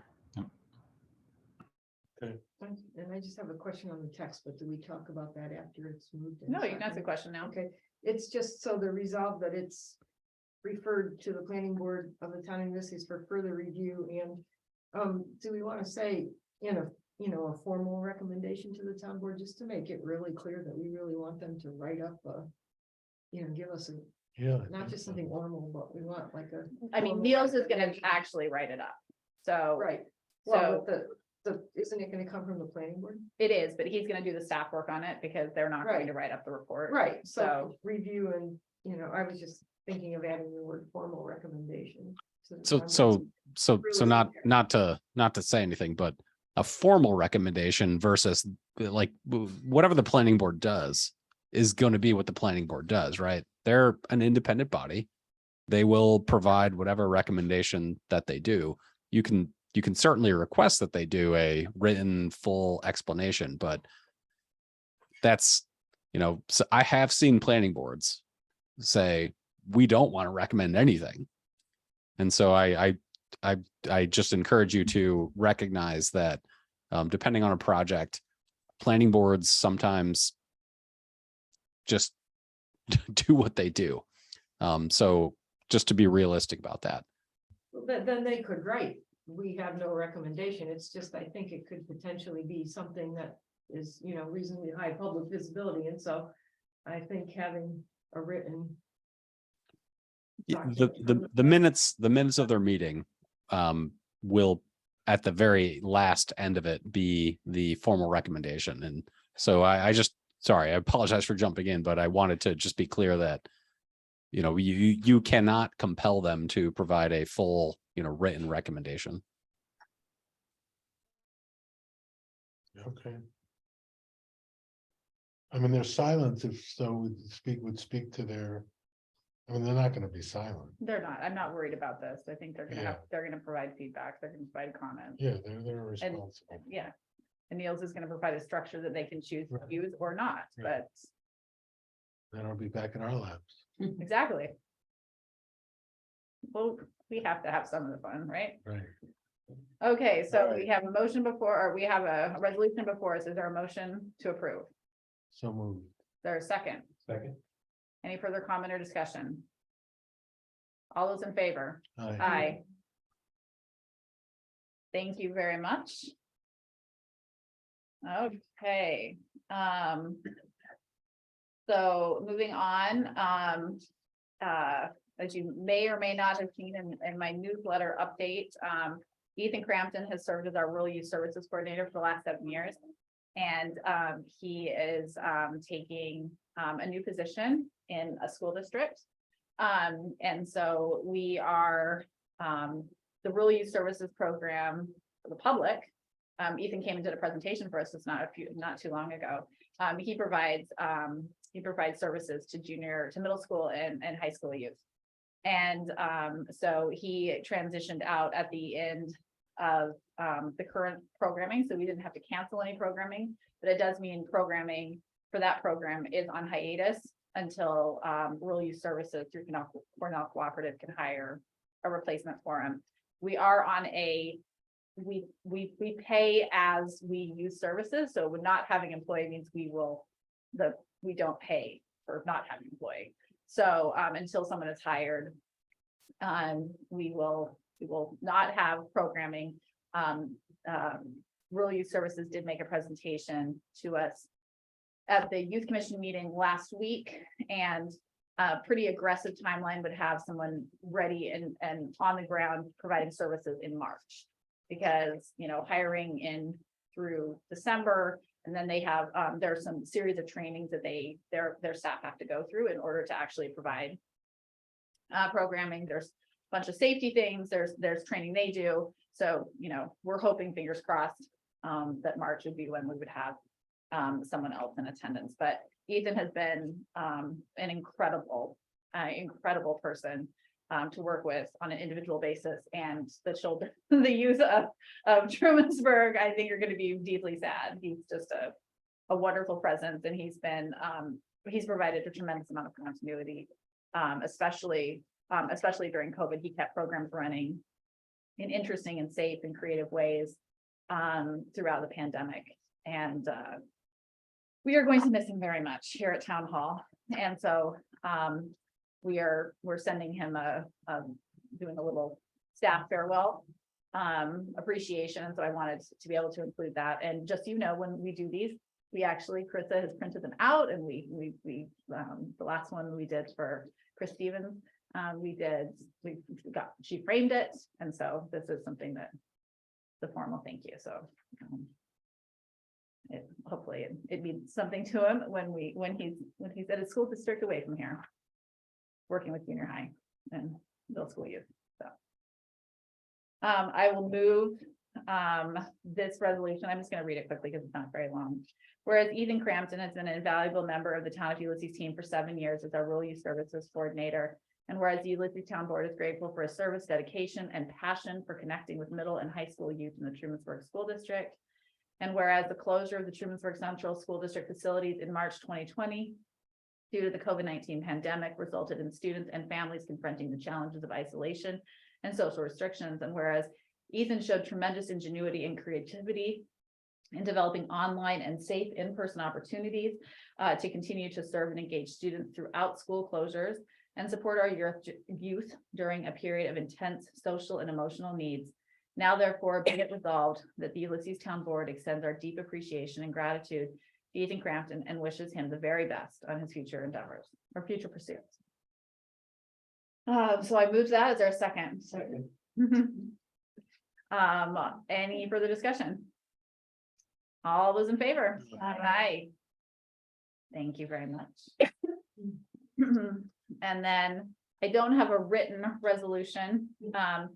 And I just have a question on the text, but do we talk about that after it's moved? no, you can ask a question now. Okay, it's just so the resolve that it's referred to the planning board of the town of Ulysses for further review, and do we want to say in a formal recommendation to the town board, just to make it really clear that we really want them to write up give us yeah. not just something normal, but we want like a. I mean, formal Niels is gonna recommendation. actually write it up, so. Right, So- well, with So isn't it gonna come from the planning board? It is, but he's gonna do the staff work on it because they're not going to write up the report. Right, so So, review and, I was just thinking of adding the word formal recommendation. to the So, numbers. so not to say anything, but a formal recommendation versus like whatever the planning board does is going to be what the planning board does, right? They're an independent body. They will provide whatever recommendation that they do. You can certainly request that they do a written full explanation, but that's, so I have seen planning boards say, we don't want to recommend anything. And so I just encourage you to recognize that depending on a project, planning boards sometimes just do what they do. So just to be realistic about that. Well, then they could write, we have no recommendation. It's just, I think it could potentially be something that is, reasonably high public visibility. And so I think having a written. The minutes of their meeting will at the very last end of it be the formal recommendation. And so I apologize for jumping in, but I wanted to just be clear that you cannot compel them to provide a full written recommendation. Okay. I mean, their silence, if so, would speak to their, I mean, they're not gonna be silent. they're not, I'm not worried about this. I think they're gonna Yeah. they're gonna provide feedback, they're gonna provide comments. Yeah, they're responsible. Yeah. And Niels is gonna provide a structure that they can choose to Right. use or not, Right. but Then I'll be back in our laps. exactly. Well, we have to have some of the fun, right? Right. Okay, so Alright. we have a motion before, or we have a resolution before us. Is there a motion to approve? So moved. Is there a second? Second. Any further comment or discussion? All those in favor? Aye. Aye. Thank you very much. Okay, so moving on, as you may or may not have seen in my newsletter update, Ethan Crampton has served as our rural youth services coordinator for the last 7 years. And he is taking a new position in a school district. And so we are the rural youth services program for the public. Ethan came and did a presentation for us. It's not too long ago. He provides services to middle school and high school youth. And so he transitioned out at the end of the current programming, so we didn't have to cancel any programming, but it does mean programming for that program is on hiatus until rural youth services through Cornell Cooperative can hire a replacement for him. We are on we pay as we use services, so we're not having employee means we don't pay for not having employee. So until someone is hired, we will not have programming. Rural Youth Services did make a presentation to us at the Youth Commission meeting last week, and a pretty aggressive timeline would have someone ready and on the ground providing services in March. Because, hiring in through December, and then they have, there's some series of trainings that their staff have to go through in order to actually provide programming. There's a bunch of safety things, there's training they do. So, we're hoping, fingers crossed, that March would be when we would have someone else in attendance. But Ethan has been an incredible person to work with on an individual basis, and the youth of Trumansburg, I think, are going to be deeply sad. He's just a wonderful presence, and he's provided a tremendous amount of continuity, especially during COVID. He kept programs running in interesting and safe and creative ways throughout the pandemic, and we are going to miss him very much here at Town Hall. And so we're sending him doing a little staff farewell appreciation. So I wanted to be able to include that. And just, when we do these, Krista has printed them out, and we the last one we did for Chris Stevens, she framed it. And so this is something that the formal thank you, so. It, hopefully it means something to him when he's at a school district away from here. Working with junior high and middle school youth, so. I will move, this resolution, I'm just gonna read it quickly because it's not very long. Whereas Ethan Crampton has been an invaluable member of the Town of Ulysses team for 7 years as our rural youth services coordinator. And whereas the Ulysses Town Board is grateful for his service, dedication, and passion for connecting with middle and high school youth in the Trumansburg School District. And whereas the closure of the Trumansburg Central School District facilities in March 2020 due to the COVID-19 pandemic resulted in students and families confronting the challenges of isolation and social restrictions. And whereas Ethan showed tremendous ingenuity and creativity in developing online and safe in-person opportunities to continue to serve and engage students throughout school closures and support our youth during a period of intense social and emotional needs. Now, therefore, be it resolved that the Ulysses Town Board extends our deep appreciation and gratitude to Ethan Crampton and wishes him the very best on his future endeavors or future pursuits. So I moved that. Is there a second? Second. Any further discussion? All those in favor? Aye. Thank you very much. And then I don't have a written resolution, but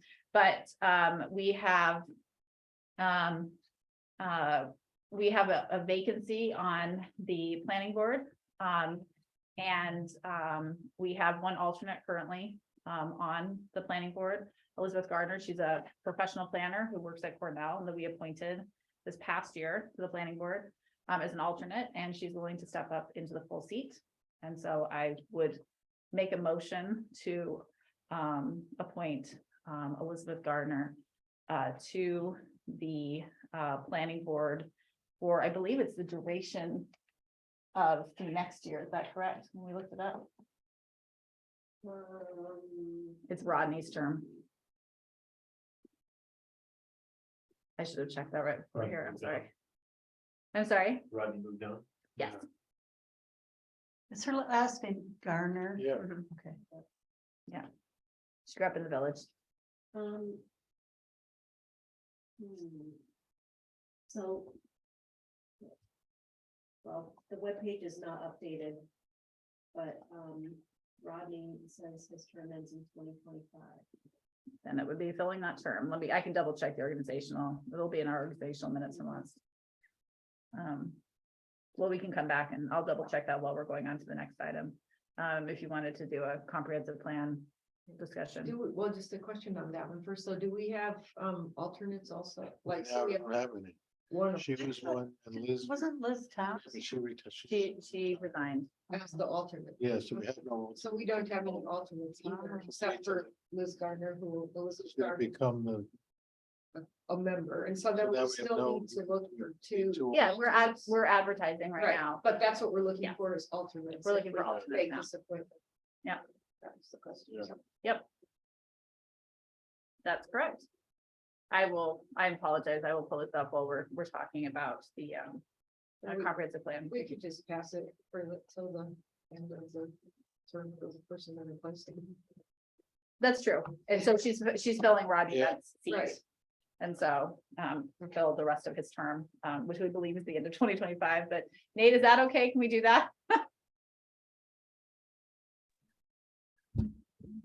we have a vacancy on the planning board. And we have one alternate currently on the planning board, Elizabeth Gardner. She's a professional planner who works at Cornell and that we appointed this past year to the planning board as an alternate, and she's willing to step up into the full seat. And so I would make a motion to appoint Elizabeth Gardner to the planning board for, I believe it's the duration of the next year. Is that correct? When we looked it up, it's Rodney's term. I should have checked that right before here. I'm sorry. I'm sorry. Rodney moved on. Yes. Is her last name Garner? Yeah. Mhm. Okay. She grew up in the village. So. Well, the webpage is not updated. But Rodney says his term ends in 2025. And it would be filling that term. I can double check the organizational, it'll be in our organizational minutes from us. Well, we can come back and I'll double check that while we're going on to the next item. If you wanted to do a comprehensive plan discussion. Well, just a question on that one first. So do we have alternates also? Like, Yeah, so we we have don't have any. one She was one and Liz. Wasn't Liz Town? She resigned. as the alternate. Yeah, so we have no. So we don't have any alternates either, except for Liz Gardner, who Elizabeth It's gonna Gardner, become the. a member, and so So then now we we have still no- need to look for two. Yeah, we're advertising right now. But that's what we're looking Yeah. for is alternates. We're if looking we for alternates make now. this appointment. Yeah. That's the question. Yeah. That's correct. I apologize. I will pull this up while we're talking about the comprehensive plan. We could just pass it for till the end of the term of the person that replaced him. That's true. And so she's filling Rodney Yeah. Bent's seat. Right. And so fulfill the rest of his term, which we believe is the end of 2025. But Nate, is that okay? Can we do that?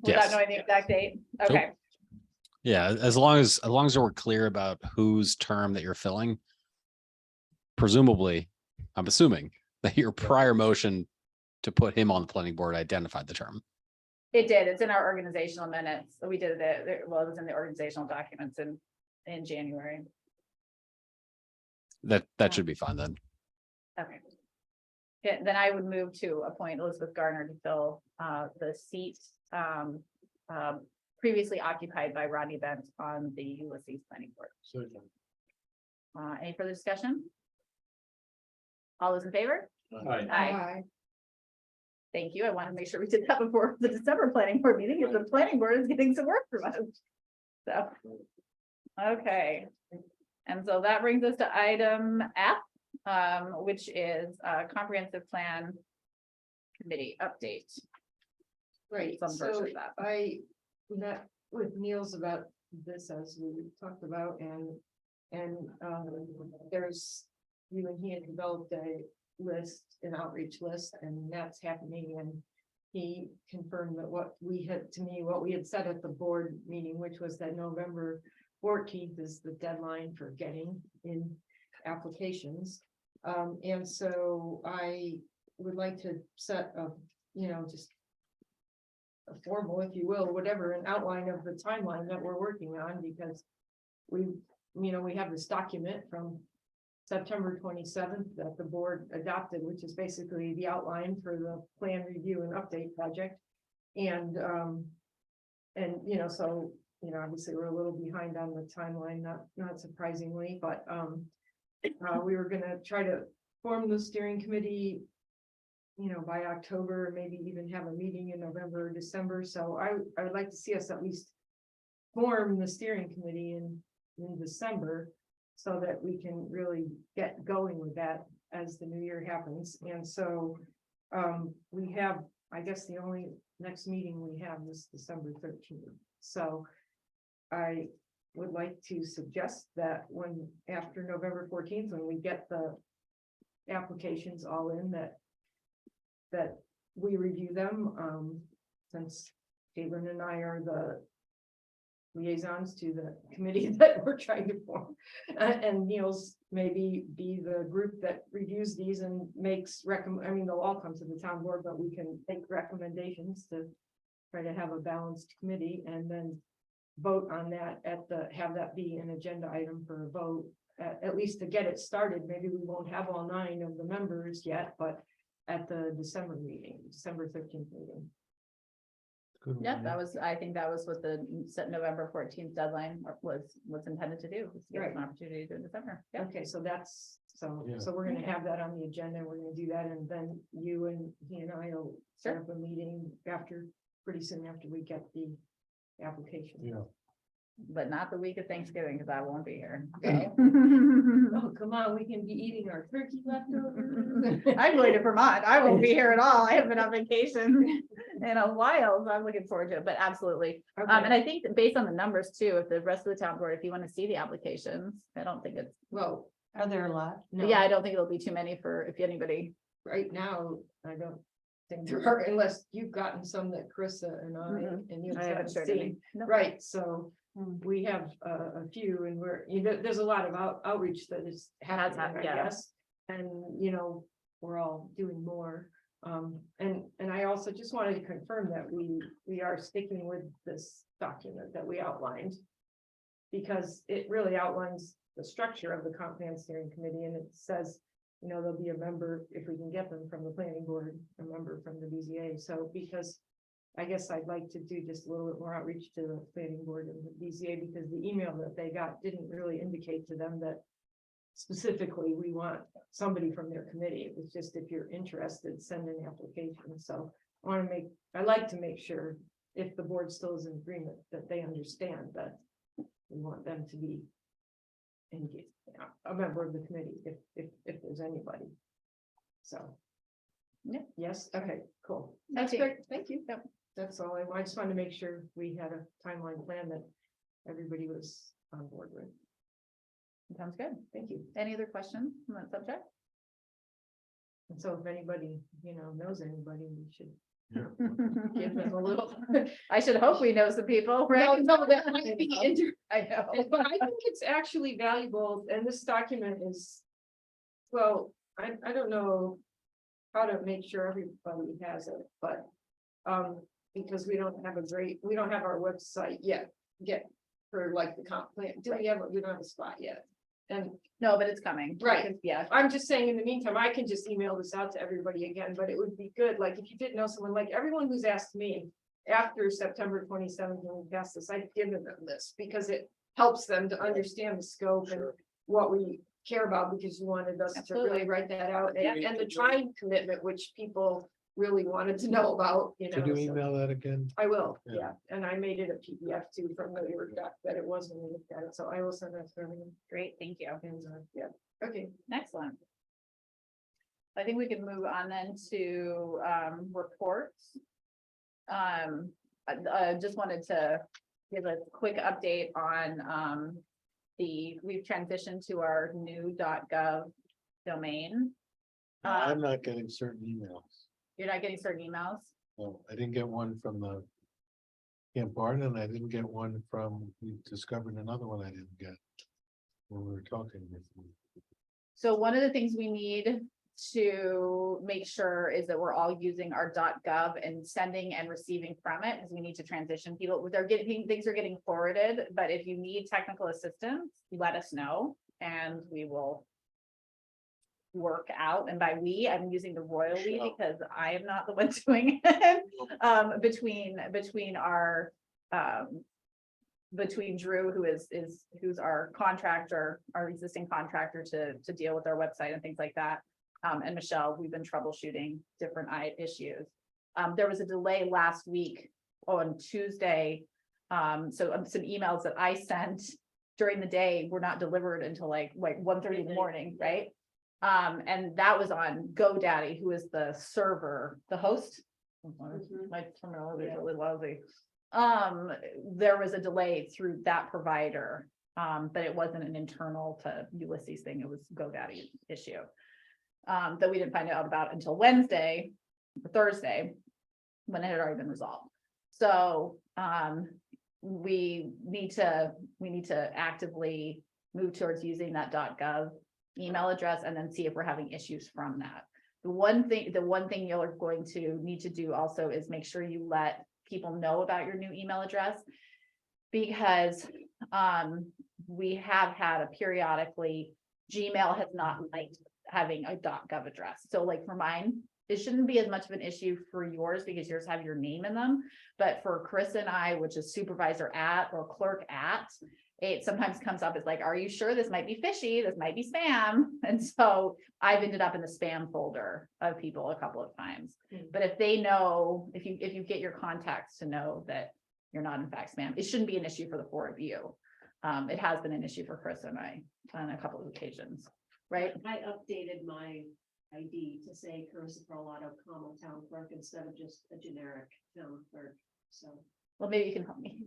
Without Yes. knowing the exact date? Nope. Okay, Yeah, as long as we're clear about whose term that you're filling. Presumably, I'm assuming that your prior motion to put him on the planning board identified the term. it did. It's in our organizational minutes. So we did it, well, it was in the organizational documents in January. That should be fine then. Okay. Yeah, then I would move to appoint Elizabeth Gardner to fill the seat previously occupied by Rodney Bent on the Ulysses Planning Board. Any further discussion? All those in favor? Aye. Thank you. I want to make sure we did that before the December planning board meeting, if the planning board is getting some work from us. So, okay. And so that brings us to item F, which is a comprehensive plan committee update. Right, Some version so of that. I met with Niels about this as we talked about, and And there's, you and he had developed a list, an outreach list, and that's happening. And he confirmed that what we had, to me, what we had said at the board meeting, which was that November 14th is the deadline for getting in applications. And so I would like to set a, just a formal, if you will, whatever, an outline of the timeline that we're working on, because we have this document from September 27th that the board adopted, which is basically the outline for the plan review and update project. And so, obviously we're a little behind on the timeline, not surprisingly, but we were gonna try to form the steering committee, by October, maybe even have a meeting in November or December. So I would like to see us at least form the steering committee in December, so that we can really get going with that as the new year happens. And so we have, I guess the only next meeting we have is December 13th. So I would like to suggest that after November 14th, when we get the applications all in, that we review them, since Caitlin and I are the liaisons to the committee that we're trying to form. And Niels maybe be the group that reviews these and makes they'll all come to the town board, but we can make recommendations to try to have a balanced committee, and then vote on that have that be an agenda item for a vote, at least to get it started. Maybe we won't have all 9 of the members yet, but at the December 13th meeting. Good one, Yeah, I think that was what the November 14th deadline was intended to do, was to give us an opportunity to do in December. Yeah. Okay, so Yeah. so we're gonna have that on the agenda, we're gonna do that, and then you and he and I will set up a meeting pretty soon after we get the application. Yeah. But not the week of Thanksgiving, because I won't be here. Oh, come on, we can be eating our turkey leftovers. I'm going to Vermont. I won't be here at all. I haven't been on vacation in a while, so I'm looking forward to it, but absolutely. And I think that based on the numbers too, if the rest of the town board, if you want to see the applications, I don't think it's, Well, Are there a lot? no, yeah, I don't think it'll be too many if anybody. right now, I don't think there are, unless you've gotten some that Carissa and and you I haven't shared any. No. Right, so we have a few, and there's a lot of outreach that is happening, I yeah. guess. And, we're all doing more. And I also just wanted to confirm that we are sticking with this document that we outlined, because it really outlines the structure of the comp plan steering committee, and it says, there'll be a member, if we can get them from the planning board, a member from the BZA. So because I guess I'd like to do just a little bit more outreach to the planning board and the BZA, because the email that they got didn't really indicate to them that specifically we want somebody from their committee. It was just, if you're interested, send an application. So I like to make sure, if the board still is in agreement, that they understand that we want them to be engaged, a member of the committee, if there's anybody. So. Yeah. Yes, okay, cool. That's Okay. great, thank you. Yep. That's all I just wanted to make sure we had a timeline plan that everybody was on board with. Sounds good. Thank you. Any other questions on that subject? And so if anybody, knows anybody, we should give them a little. I should hope we know some people, right? No, that might be I know. But I think it's actually valuable, and this document is, well, I don't know how to make sure everybody has it, but because we don't have our website yet for like the comp plan. We don't have a spot yet. And No, but it's coming. Right. Yeah. I'm just saying, in the meantime, I can just email this out to everybody again, but it would be good, like, if you didn't know someone, like everyone who's asked me after September 27th, when we passed this, I've given them this, because it helps them to understand the scope and what we care about, because you wanted us to Absolutely. really write that out, and the time commitment, which people really wanted to know about, Could you so- email that again? I will, Yeah. yeah, and I made it a PDF too from the Word doc that it was when we looked at it, so I will send that to everyone. Great, thank you. And, yeah, okay. Excellent. I think we can move on then to reports. I just wanted to give a quick update on we've transitioned to our new .gov domain. I'm not getting certain emails. You're not getting certain emails? No, I didn't get one from the Camp Barton, and I didn't get one from, we discovered another one I didn't get when we were talking this week. So one of the things we need to make sure is that we're all using our .gov and sending and receiving from it, because we need to transition people. They're getting, things are getting forwarded, but if you need technical assistance, let us know and we will work out. And by we, I'm using the royal we Sure. because I am not the one doing it. Between our between Drew, who's our contractor, our existing contractor to deal with our website and things like that. And Michelle, we've been troubleshooting different issues. There was a delay last week on Tuesday. So some emails that I sent during the day were not delivered until like 1:30 in the morning, right? And that was on GoDaddy, who is the server, the host. My terminology is really lousy. There was a delay through that provider, but it wasn't an internal to Ulysses thing. It was GoDaddy issue. That we didn't find out about until Wednesday, or Thursday, when it had already been resolved. So, we need to actively move towards using that .gov email address and then see if we're having issues from that. The one thing you're going to need to do also is make sure you let people know about your new email address, because we have had periodically Gmail has not liked having a .gov address. So like for mine, it shouldn't be as much of an issue for yours because yours have your name in them. But for Chris and I, which is supervisor at or clerk at, it sometimes comes up as like, are you sure this might be fishy? This might be spam. And so I've ended up in the spam folder of people a couple of times. But if they know, if you get your contacts to know that you're not in fact spam, it shouldn't be an issue for the four of you. It has been an issue for Chris and I on a couple of occasions, right? I updated my ID to say Carissa Perlato, town clerk, instead of just a generic town clerk, so. Well, maybe you can help me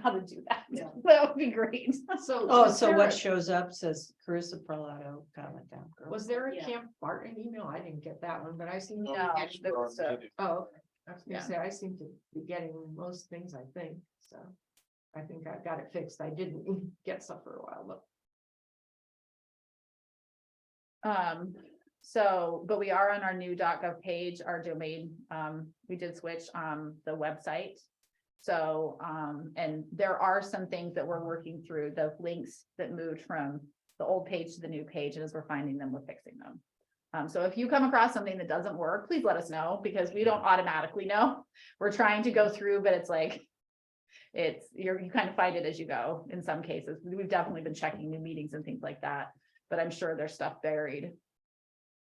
how to do that. Yeah. That would be great. So. Oh, was so there what a- shows up says Carissa Perlato, comment down. Was there a Yeah. Camp Barton email? I didn't get that one, but I seem. to be No, getting- there was a- Oh, okay. I was Yeah. gonna say, I seem to be getting most things, I think, so. I think I got it fixed. I didn't get stuff for a while, but. So, but we are on our new .gov page, our domain, we did switch, the website. So, and there are some things that we're working through, the links that moved from the old page to the new page, and as we're finding them, we're fixing them. So if you come across something that doesn't work, please let us know, because we don't automatically know. We're trying to go through, but it's like, you kind of find it as you go in some cases. We've definitely been checking new meetings and things like that, but I'm sure there's stuff buried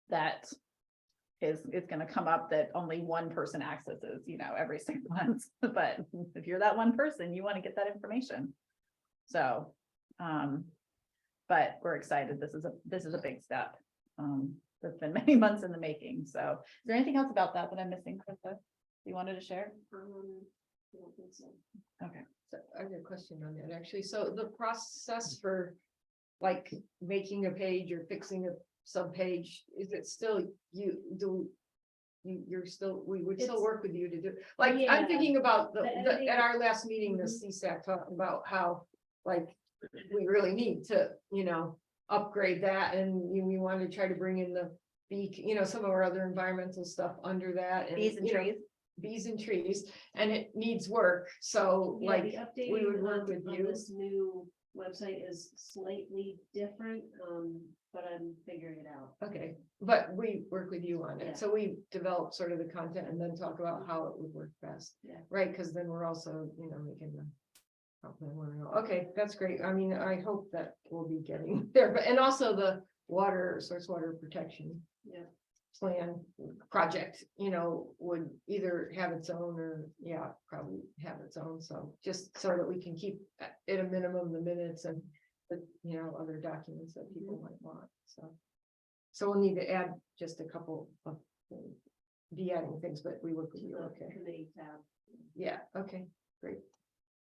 that is gonna come up that only one person accesses, every 6 months. But if you're that one person, you want to get that information. So, but we're excited. This is a big step. That's been many months in the making. So is there anything else about that I'm missing, Krista, you wanted to share? I don't think so. Okay. So I have a question on that, actually. So the process for like making a page or fixing a subpage, is it still we would still It's- work with you to do, like, Yeah. I'm thinking about The editing- at our last meeting, the CSAC talked about how, like, we really need to, upgrade that, and we want to try to bring in the some of our other environmental stuff under that. And, Bees and trees. Bees and trees, and it needs work, so Yeah, like, the we would updating work with on you. this new website is slightly different, but I'm figuring it out. Okay, but we work with you on Yeah. it, so we develop sort of the content and then talk about how it would work best. Yeah. Right, because then we're also, making the. Okay, that's great. I mean, I hope that we'll be getting there, but, and also the source water protection. Yeah. Plan project, would either have its own or, probably have its own, so just so that we can keep at a minimum the minutes and the, other documents that people might want, so. So we'll need to add just a couple of, be adding things, but we work with you, okay, Committee tab. yeah, okay, great.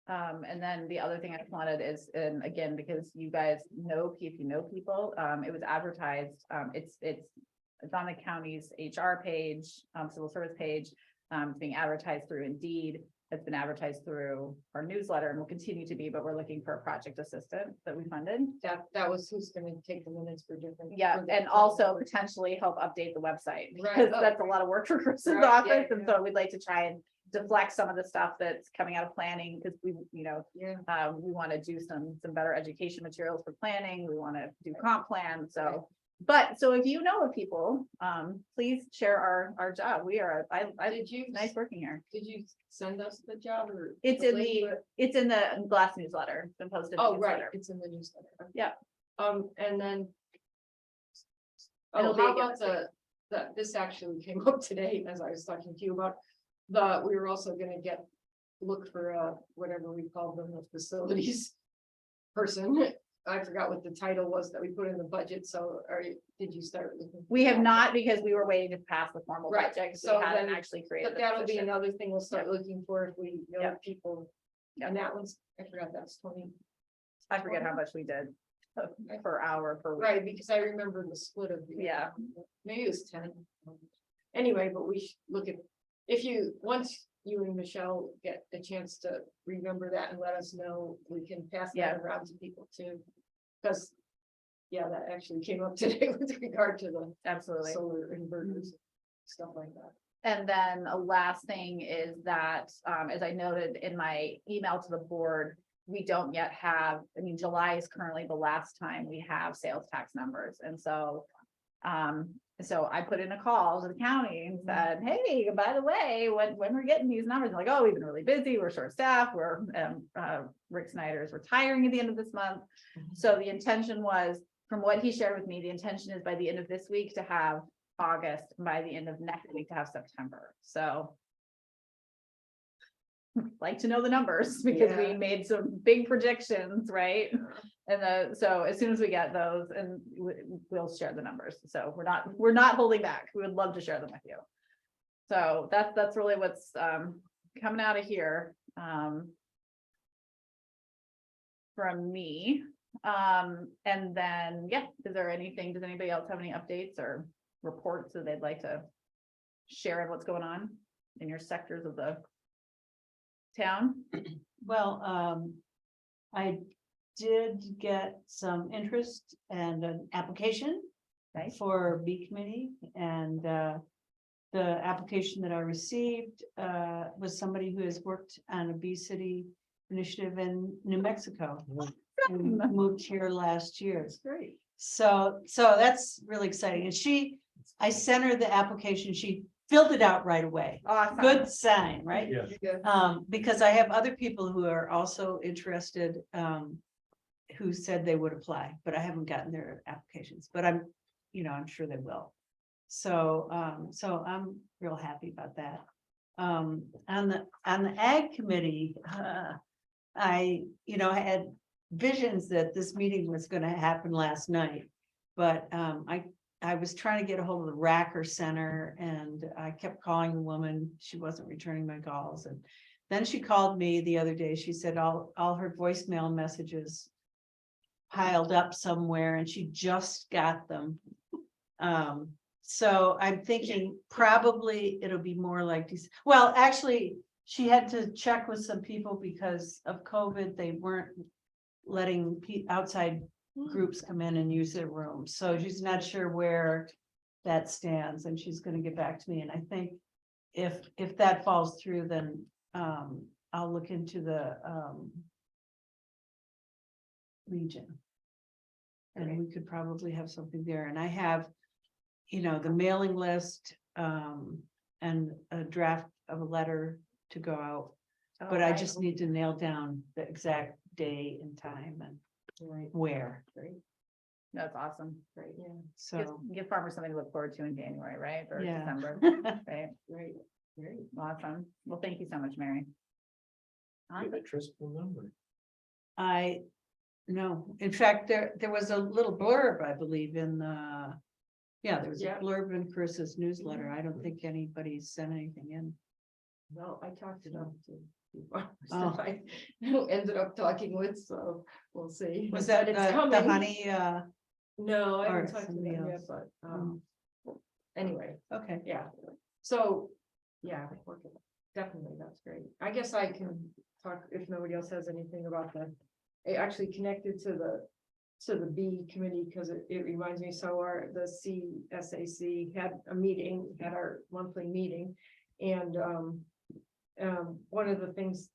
And then the other thing I wanted is, and again, because you guys know, if you know people, it was advertised, it's on the county's HR page, civil service page. It's being advertised through Indeed. It's been advertised through our newsletter and will continue to be, but we're looking for a project assistant that we funded. That was who's gonna take the minutes for different. Yeah, for the- and also potentially help update the website, Right, because oh, that's a lot of work for Chris's Right, yeah, office, and yeah. so we'd like to try and deflect some of the stuff that's coming out of planning, because we, Yeah, we want to do some better education materials for planning, we want to do comp plan, so. But, so if you know of people, please share our job, we are, did you, nice working here. did you send us the job or? It's the in link, the, or- it's in the glass newsletter, it's been posted. in the Oh, right, newsletter. it's in the newsletter. Yeah. And then. It'll Oh, be how again about this this actually came up today as I was talking to you about, we were also gonna look for, whatever we call them, the facilities person. I forgot what the title was that we put in the budget, so did you start looking? We have for that? not, because we were waiting to pass the formal Right, budget, 'cause so we hadn't then- actually created. But the that'll be position. another thing we'll start looking for if we know Yeah. people. Yeah. And that one's, I forgot that's 20, I forget how much we did per hour, per week. right, because I remember the split of. Yeah. Maybe it was 10. Anyway, but we should look at, once you and Michelle get a chance to remember that and let us know, we can pass Yeah. that around to people too. Because, yeah, that actually came up today with regard to the Absolutely. solar inverters, stuff like that. And then a last thing is that, as I noted in my email to the board, we don't yet have, I mean, July is currently the last time we have sales tax numbers. And so, so I put in a call to the county and said, hey, by the way, when we're getting these numbers, they're like, oh, we've been really busy, we're short staffed, Rick Snyder is retiring at the end of this month. So the intention was, from what he shared with me, the intention is by the end of this week to have August, by the end of next week to have September, so. Like to know the numbers, because we Yeah. made some big predictions, right? And so as soon as we get those, and we'll share the numbers, so we're not holding back, we would love to share them with you. So that's really what's coming out of here. From me, and then, yeah, is there anything, does anybody else have any updates or reports that they'd like to share of what's going on in your sectors of the town? Well, I did get some interest and an application Nice. for bee committee, and the application that I received was somebody who has worked on a bee city initiative in New Mexico. And moved here last year. That's great. So that's really exciting. And I sent her the application. She filled it out right away. Awesome. Good sign, right? Yeah. Because I have other people who are also interested, who said they would apply, but I haven't gotten their applications, but I'm sure they will. So I'm real happy about that. On the ag committee, I had visions that this meeting was gonna happen last night. But I was trying to get a hold of the Racker Center, and I kept calling the woman. She wasn't returning my calls, and then she called me the other day. She said all her voicemail messages piled up somewhere, and she just got them. So I'm thinking probably it'll be more like these. Well, actually, she had to check with some people because of COVID. They weren't letting outside groups come in and use their rooms. So she's not sure where that stands, and she's gonna get back to me. And I think if that falls through, then I'll look into the Legion. And we could probably have something there. And I have, the mailing list and a draft of a letter to go out. But I just need to nail down the exact day and time and where. That's awesome. Right, yeah, So, Give farmers something to look forward to in January, right? Or Yeah. December, right? right, right. Awesome. Well, thank you so much, Mary. Give a truthful number. no, in fact, there was a little blurb, I believe, in there was a Yeah. blurb in Chris's newsletter. I don't think anybody sent anything in. Well, I talked to them to. Oh. I ended up talking with, so we'll see. Was that It's the coming. honey? No, I or haven't talked to somebody them yet, else? but, anyway, Okay. yeah. So, yeah, working, definitely, that's great. I guess I can talk, if nobody else has anything about that. It actually connected to the B committee, because it reminds me, so the CSAC had a meeting, had our monthly meeting. And, one of the things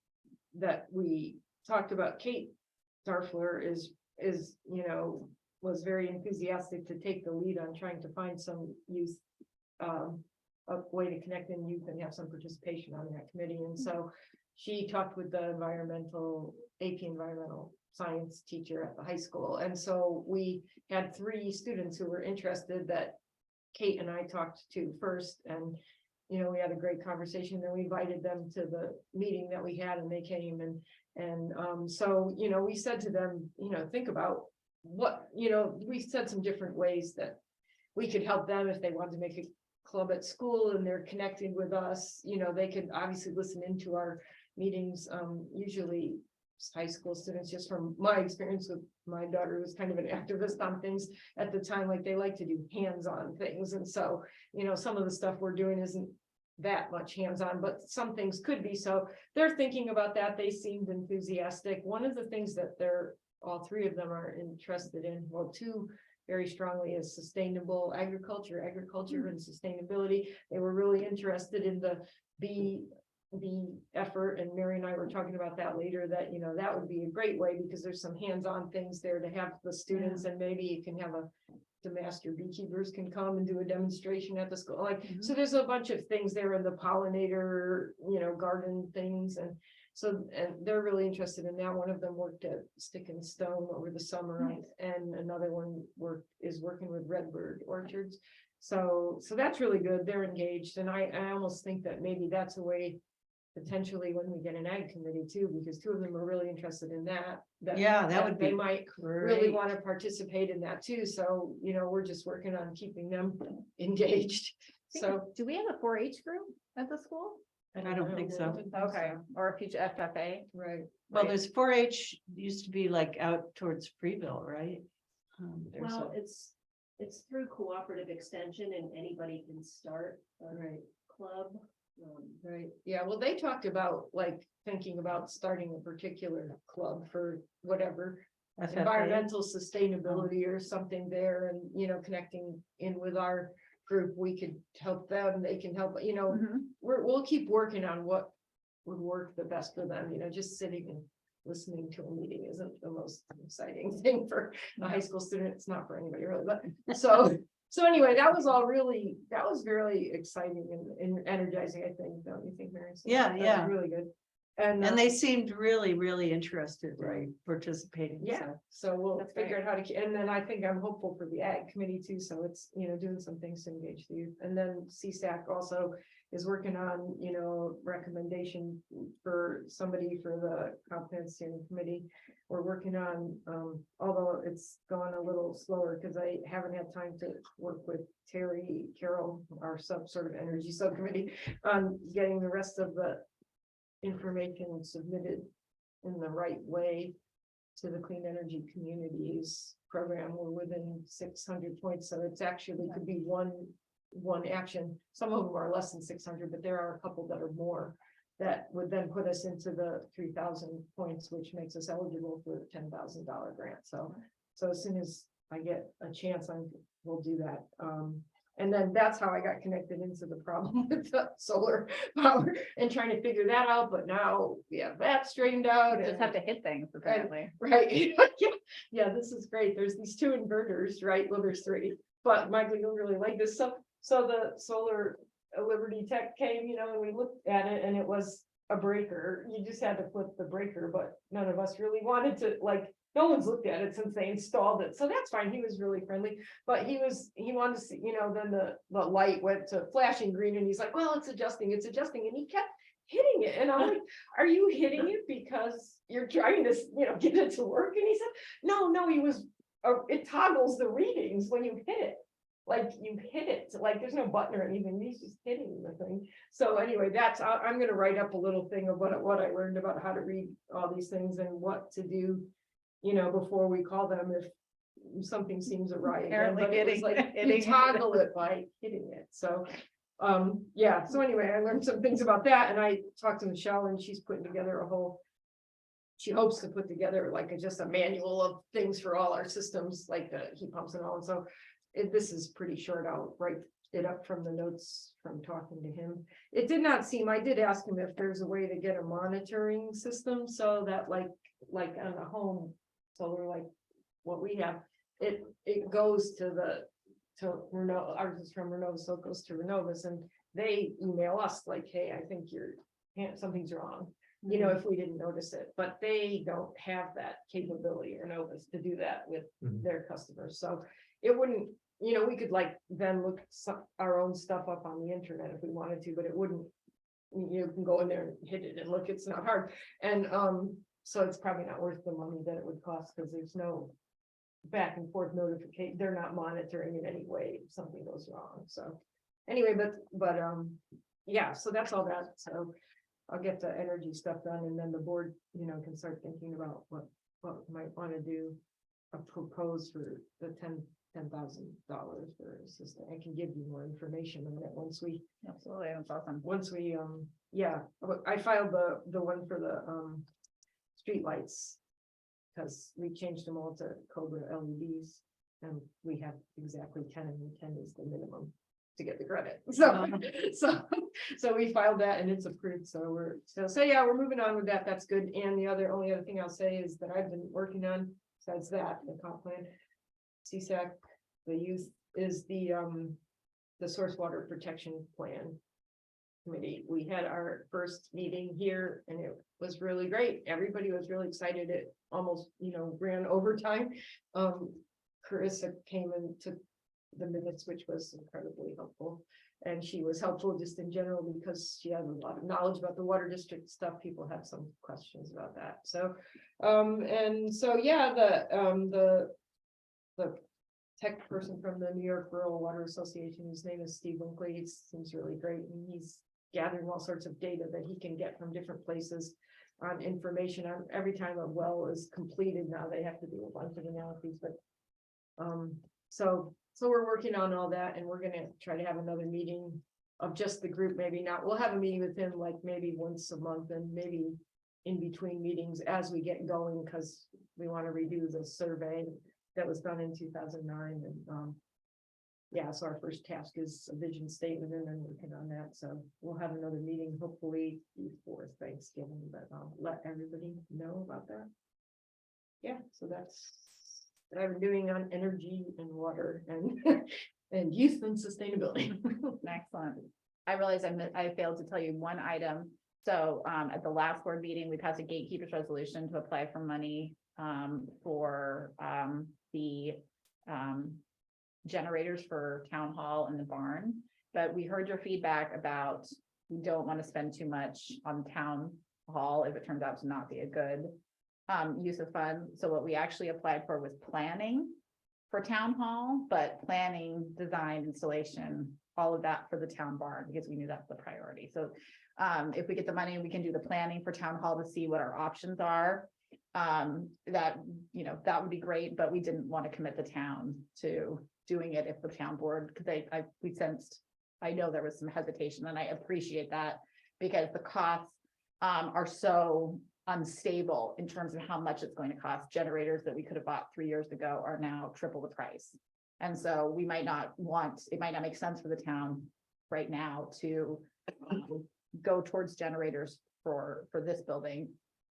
that we talked about, Kate Darfler is, was very enthusiastic to take the lead on trying to find some youth, a way to connect in youth and have some participation on that committee. And so she talked with the AP environmental science teacher at the high school. And so we had 3 students who were interested that Kate and I talked to first, and we had a great conversation. Then we invited them to the meeting that we had, and they came. And so we said to them, think about what, we said some different ways that we could help them if they wanted to make a club at school and they're connected with us. They could obviously listen into our meetings. Usually high school students, just from my experience with my daughter, who was kind of an activist on things at the time, like they like to do hands-on things. And so, some of the stuff we're doing isn't that much hands-on, but some things could be. So they're thinking about that. They seemed enthusiastic. One of the things that all 3 of them are interested in, well, 2 very strongly, is sustainable agriculture and sustainability. They were really interested in the effort, and Mary and I were talking about that later, that that would be a great way, because there's some hands-on things there to have the students, and maybe you can have the master beekeepers can come and do a demonstration at the school. So there's a bunch of things there in the pollinator, garden things. And so, and they're really interested in that. One of them worked at Stick and Stone over the summer, and another one is working with Redbird Orchards. So that's really good. They're engaged. And I almost think that maybe that's a way, potentially, when we get an ag committee too, because 2 of them are really interested in that. Yeah, that would they be might really great. want to participate in that too. So, we're just working on keeping them engaged. So Do we have a 4-H group at the school? I don't think so. Okay, or a future FFA? Right. Well, right. there's 4-H used to be like out towards Freeville, right? There's Well, a- it's through cooperative extension, and anybody can start a Right. club. Right, yeah, well, they talked about thinking about starting a particular club for whatever, FFA. environmental sustainability or something there, and, connecting in with our group, we could help them, they can help, Mhm. we'll keep working on what would work the best for them, just sitting and listening to a meeting isn't the most exciting thing for a high school student. It's not for anybody really, but so anyway, that was really exciting and energizing, I think, don't you think, Mary? So Yeah, that was yeah. really good. And And they seemed really, really interested Right. in participating. yeah, so we'll That's figure out how to, and then I think I'm hopeful for the ag committee too, so it's, doing some things to engage the youth. And then CSAC also is working on, recommendation for somebody for the comprehensive steering committee. We're working on, although it's gone a little slower, because I haven't had time to work with Terry Carroll, our sort of energy subcommittee, on getting the rest of the information submitted in the right way to the Clean Energy Communities program. We're within 600 points, so it's actually could be one action. Some of them are less than 600, but there are a couple that are more, that would then put us into the 3,000 points, which makes us eligible for a $10,000 grant. So as soon as I get a chance, we'll do that. And then that's how I got connected into the problem with the solar power and trying to figure that out. But now we have that straightened out. You just and- have to hit things, apparently. Right, yeah, this is great. There's these 2 inverters, right? Well, there's 3, but Michael, you'll really like this. So the solar Liberty Tech came, and we looked at it, and it was a breaker. You just had to flip the breaker, but none of us really wanted to, no one's looked at it since they installed it. So that's fine. He was really friendly, but he wanted to see, then the light went to flashing green, and he's like, well, it's adjusting. And he kept hitting it. And I'm like, are you hitting it because you're trying to, get it to work? And he said, no, it toggles the readings when you hit it. like you hit it, like there's no button or anything, he's just hitting the thing. So anyway, I'm gonna write up a little thing of what I learned about how to read all these things and what to do, you know, before we call them if something seems awry. again. Apparently But it was hitting- like, hitting. you toggle it by hitting it, so. Yeah, so anyway, I learned some things about that, and I talked to Michelle, and she's putting together a whole. She hopes to put together like just a manual of things for all our systems, like the heat pumps and all, and so. This is pretty short, I'll write it up from the notes from talking to him. It did not seem, I did ask him if there's a way to get a monitoring system, so that like on the home solar, like what we have. It goes to Renault, ours is from Renault, so it goes to Renovus, and they email us like, hey, I think something's wrong. You know, if we didn't notice it, but they don't have that capability, Renovus, to do that with Mhm. their customers, so it wouldn't, you know, we could like then look our own stuff up on the internet if we wanted to, but it wouldn't. You can go in there and hit it and look, it's not hard, and so it's probably not worth the money that it would cost, because there's no back and forth notification, they're not monitoring in any way if something goes wrong, so. Anyway, but yeah, so that's all that, so I'll get the energy stuff done, and then the board, you know, can start thinking about what we might want to do. A propose for the $10,000 for a system. I can give you more information on that once we, Absolutely, that's awesome. yeah, I filed the one for the streetlights. Because we changed them all to Cobra LEDs, and we have exactly 10, and 10 is the minimum to get the credit. So we filed that and it's approved, so yeah, we're moving on with that, that's good. And the only other thing I'll say is that I've been working on, besides that, the comp plan, CSAC, the youth is the source water protection plan committee. We had our first meeting here and it was really great. Everybody was really excited. It almost, you know, ran overtime. Carissa came and took the minutes, which was incredibly helpful. And she was helpful just in general because she has a lot of knowledge about the water district stuff. People have some questions about that. So, and so, yeah, the tech person from the New York Rural Water Association, his name is Steve Winkley, he seems really great, and he's gathering all sorts of data that he can get from different places on information on every time a well is completed. Now they have to do a bunch of analyses, but so we're working on all that, and we're gonna try to have another meeting of just the group. Maybe not, we'll have a meeting with him like maybe once a month, and maybe in between meetings as we get going, because we want to redo the survey that was done in 2009. And yeah, so our first task is a vision statement, and then working on that. So we'll have another meeting hopefully before Thanksgiving, but I'll let everybody know about that. Yeah, so that's what I've been doing on energy and water and and youth and sustainability. Excellent. I realized I failed to tell you one item. So at the last board meeting, we passed a gatekeepers resolution to apply for money for the generators for town hall and the barn. But we heard your feedback about we don't want to spend too much on town hall if it turns out to not be a good use of funds. So what we actually applied for was planning for town hall, but planning, design, installation, all of that for the town barn, because we knew that's the priority. So if we get the money, we can do the planning for town hall to see what our options are. That, you know, that would be great, but we didn't want to commit the town to doing it if the town board, because we sensed, I know there was some hesitation, and I appreciate that, because the costs are so unstable in terms of how much it's going to cost. Generators that we could have bought 3 years ago are now triple the price. And so we might not it might not make sense for the town right now to go towards generators for this building.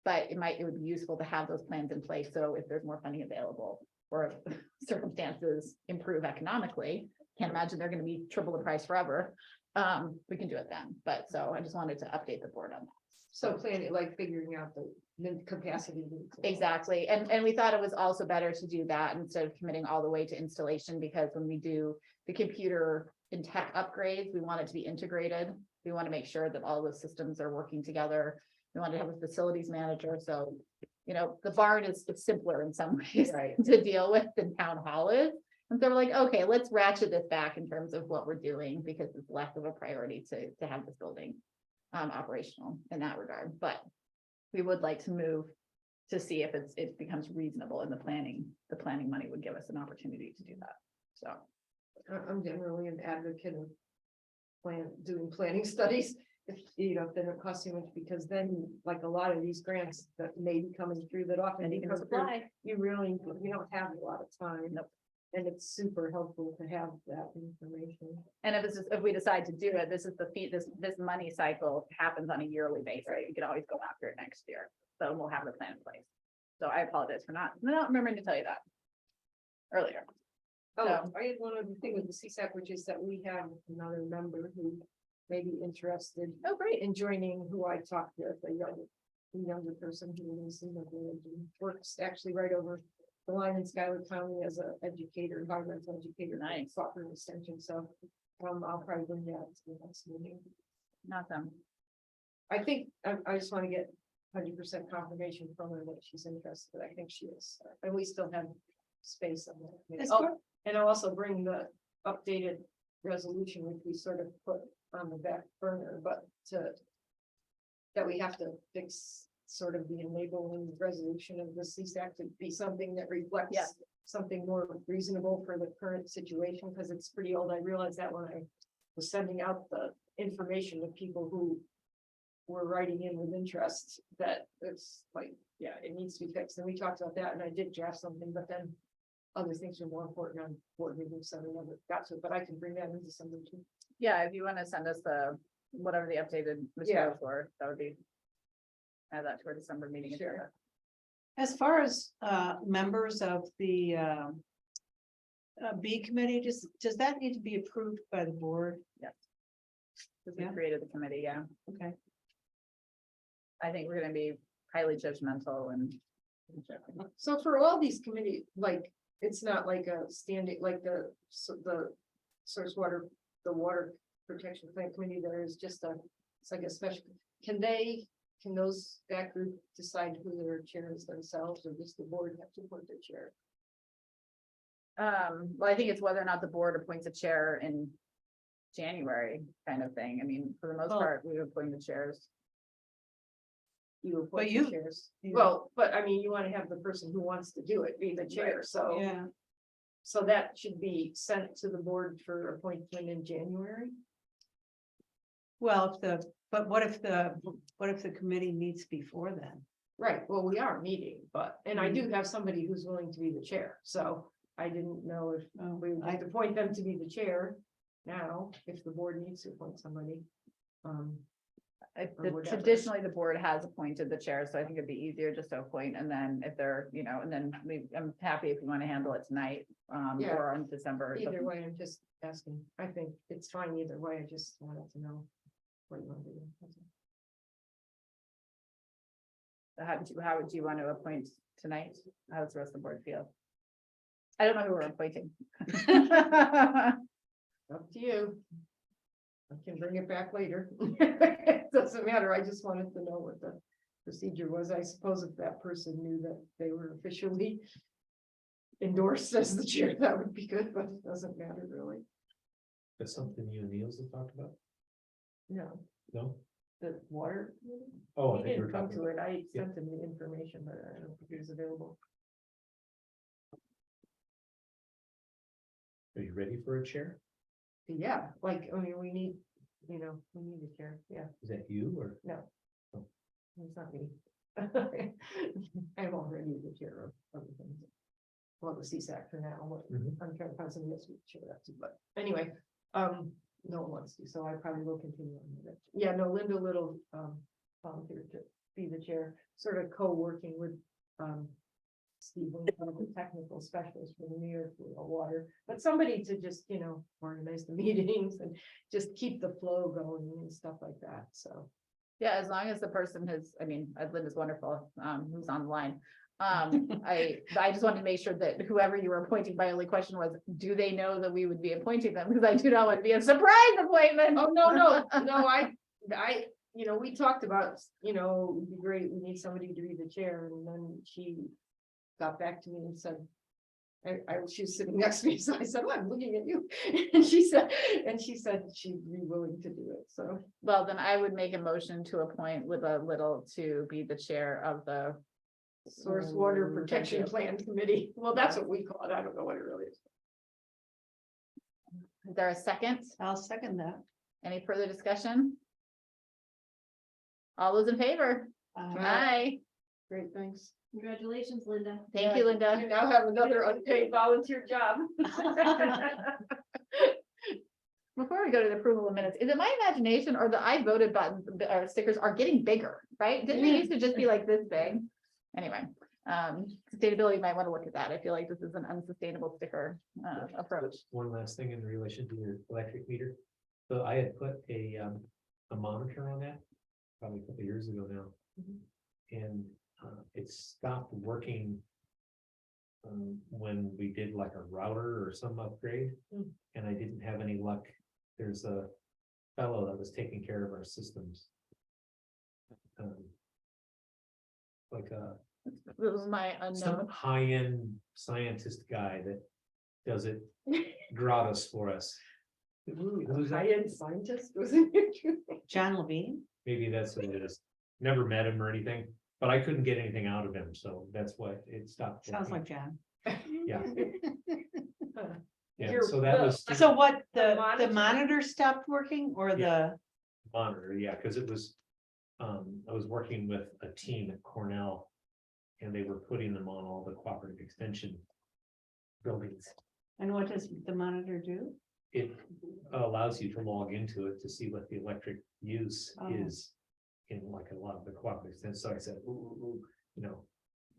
But it would be useful to have those plans in place. So if there's more funding available, or if circumstances improve economically, can't imagine they're going to be triple the price forever. We can do it then. But so I just wanted to update the board on that. So planning, like figuring out the capacity. Exactly. And we thought it was also better to do that instead of committing all the way to installation, because when we do the computer and tech upgrades, we want it to be integrated. We want to make sure that all the systems are working together. We want to have a facilities manager. So, you know, the barn is simpler in some ways Right. to deal with than town hall is. And so we're like, okay, let's ratchet this back in terms of what we're doing, because it's less of a priority to have this building operational in that regard, but we would like to move to see if it becomes reasonable, and the planning money would give us an opportunity to do that, so. I'm generally an advocate of doing planning studies. If, you know, if they don't cost too much, because then, like a lot of these grants that may be coming through that often. And you can come through, apply. You don't have a lot of time. Nope. And it's super helpful to have that information. And if we decide to do it, this is the fee, this money cycle happens on a yearly basis. You can always go after it next year. So we'll have the plan in place. So I apologize for not remembering to tell you that earlier. Oh, So- I had one other thing with the CSAC, which is that we have another member who may be interested Oh, great. in joining, who I talked with, a younger person who lives in the village and works actually right over the line in Schuyler County as an educator, environmental educator. Nice. Software extension, so I'll probably bring that to the next meeting. Awesome. I think, I just want to get 100% confirmation from her that she's interested, but I think she is, and we still have space on that. As Oh, far- and I'll also bring the updated resolution, which we sort of put on the back burner, but that we have to fix sort of the enabling resolution of the CSAC to be something that reflects Yeah. something more reasonable for the current situation, because it's pretty old. I realized that when I was sending out the information to people who were writing in with interest, that it's like, yeah, it needs to be fixed. And we talked about that, and I did draft something, but then other things are more important on board meetings, so I never got to it, but I can bring that into something too. Yeah, if you want to send us whatever the updated materials were, that would be. Add that to our December meeting. Sure. agenda. As far as members of the B committee, does that need to be approved by the board? Because we Yeah. created the committee, yeah. Okay. I think we're gonna be highly judgmental and. So for all these committee, like, it's not like a standing, like the source water, the water protection plan committee, there is just it's like a special, that group decide who their chair is themselves, or does the board have to appoint their chair? Well, I think it's whether or not the board appoints a chair in January kind of thing. I mean, for the most Well- part, we appoint the chairs. You appoint But the you- chairs. you- Well, but I mean, you want to have the person who wants to do it be the chair, so. Yeah, So that should be sent to the board for appointment in January. well, but what if the committee meets before then? Right, well, we are meeting, but, and I do have somebody who's willing to be the chair, so I didn't know if Oh, we would like to appoint them to be the chair. Now, if the board needs to appoint somebody. Or whatever. Traditionally, the board has appointed the chair, so I think it'd be easier just to appoint, and then if they're, and then I'm happy if you want to handle it tonight, Yeah. or on December. Either way, I'm just asking, I think it's fine either way, I just wanted to know what you want to do. That's all. How would you want to appoint tonight? How does the rest of the board feel? I don't know who we're appointing. Up to you. I can bring it back later. It doesn't matter, I just wanted to know what the procedure was. I suppose if that person knew that they were officially endorsed as the chair, that would be good, but it doesn't matter really. That's something you and Niels have talked about? No, No? the water. Oh, I He think you were didn't come talking to about. it, I Yeah. sent him the information, but I don't think he was available. Are you ready for a chair? Yeah, like, I mean, we need a chair, yeah. Is that you or? No. Oh. It's not me. I'm already the chair of other things. Well, the CSAC for now, but Mhm. I'm trying to find somebody else to chair that too, but anyway, no one wants to, so I probably will continue on with it. Yeah, no, Linda Little, volunteered to be the chair, sort of co-working with, Steve, the technical specialist for the New York Water, but somebody to just, organize the meetings and just keep the flow going and stuff like that, so. Yeah, as long as the person has, Linda's wonderful, who's on the line. I just wanted to make sure that whoever you were appointing, my only question was, do they know that we would be appointing them? Because I do not want to be a surprise appointment. Oh, no, we talked about, it'd be great, we need somebody to be the chair, and then she got back to me and said, she was sitting next to me, so I said, well, I'm looking at you. And she said she'd be willing to do it, so. Well, then I would make a motion to appoint with a little to be the chair of the. Source Water Protection Thank you. Plan Committee. Well, that's what we call it. I don't know what it really is. Is there a second? I'll second that. Any further discussion? All those in favor? Aye. Great, thanks. Congratulations, Linda. Thank you, Linda. You now have another unpaid volunteer job. Before we go to the approval of minutes, is it my imagination or the I voted button or stickers are getting bigger, right? Didn't they used to just be like this big? Anyway, sustainability, you might want to look at that. I feel like this is an unsustainable sticker approach. One last thing in relation to your electric meter. So I had put a monitor on that probably a couple of years ago now. And it stopped working when we did like a router or some upgrade. And I didn't have any luck. There's a fellow that was taking care of our systems. Like This is my some unknown. high-end scientist guy that does it gratis for us. Who's that? High-end scientist, wasn't it? John Levine. Maybe that's what it is. Never met him or anything, but I couldn't get anything out of him, so that's why it stopped. Sounds working. like John. Yeah, yeah, Your- so that was So what, the monitor? monitor stopped working or Yeah. the, monitor, yeah, because it was, I was working with a team at Cornell. And they were putting them on all the cooperative extension buildings. and what does the monitor do? It allows you to log into it to see what the electric use Oh. is in like a lot of the cooperative extensions. So I said, ooh, you know.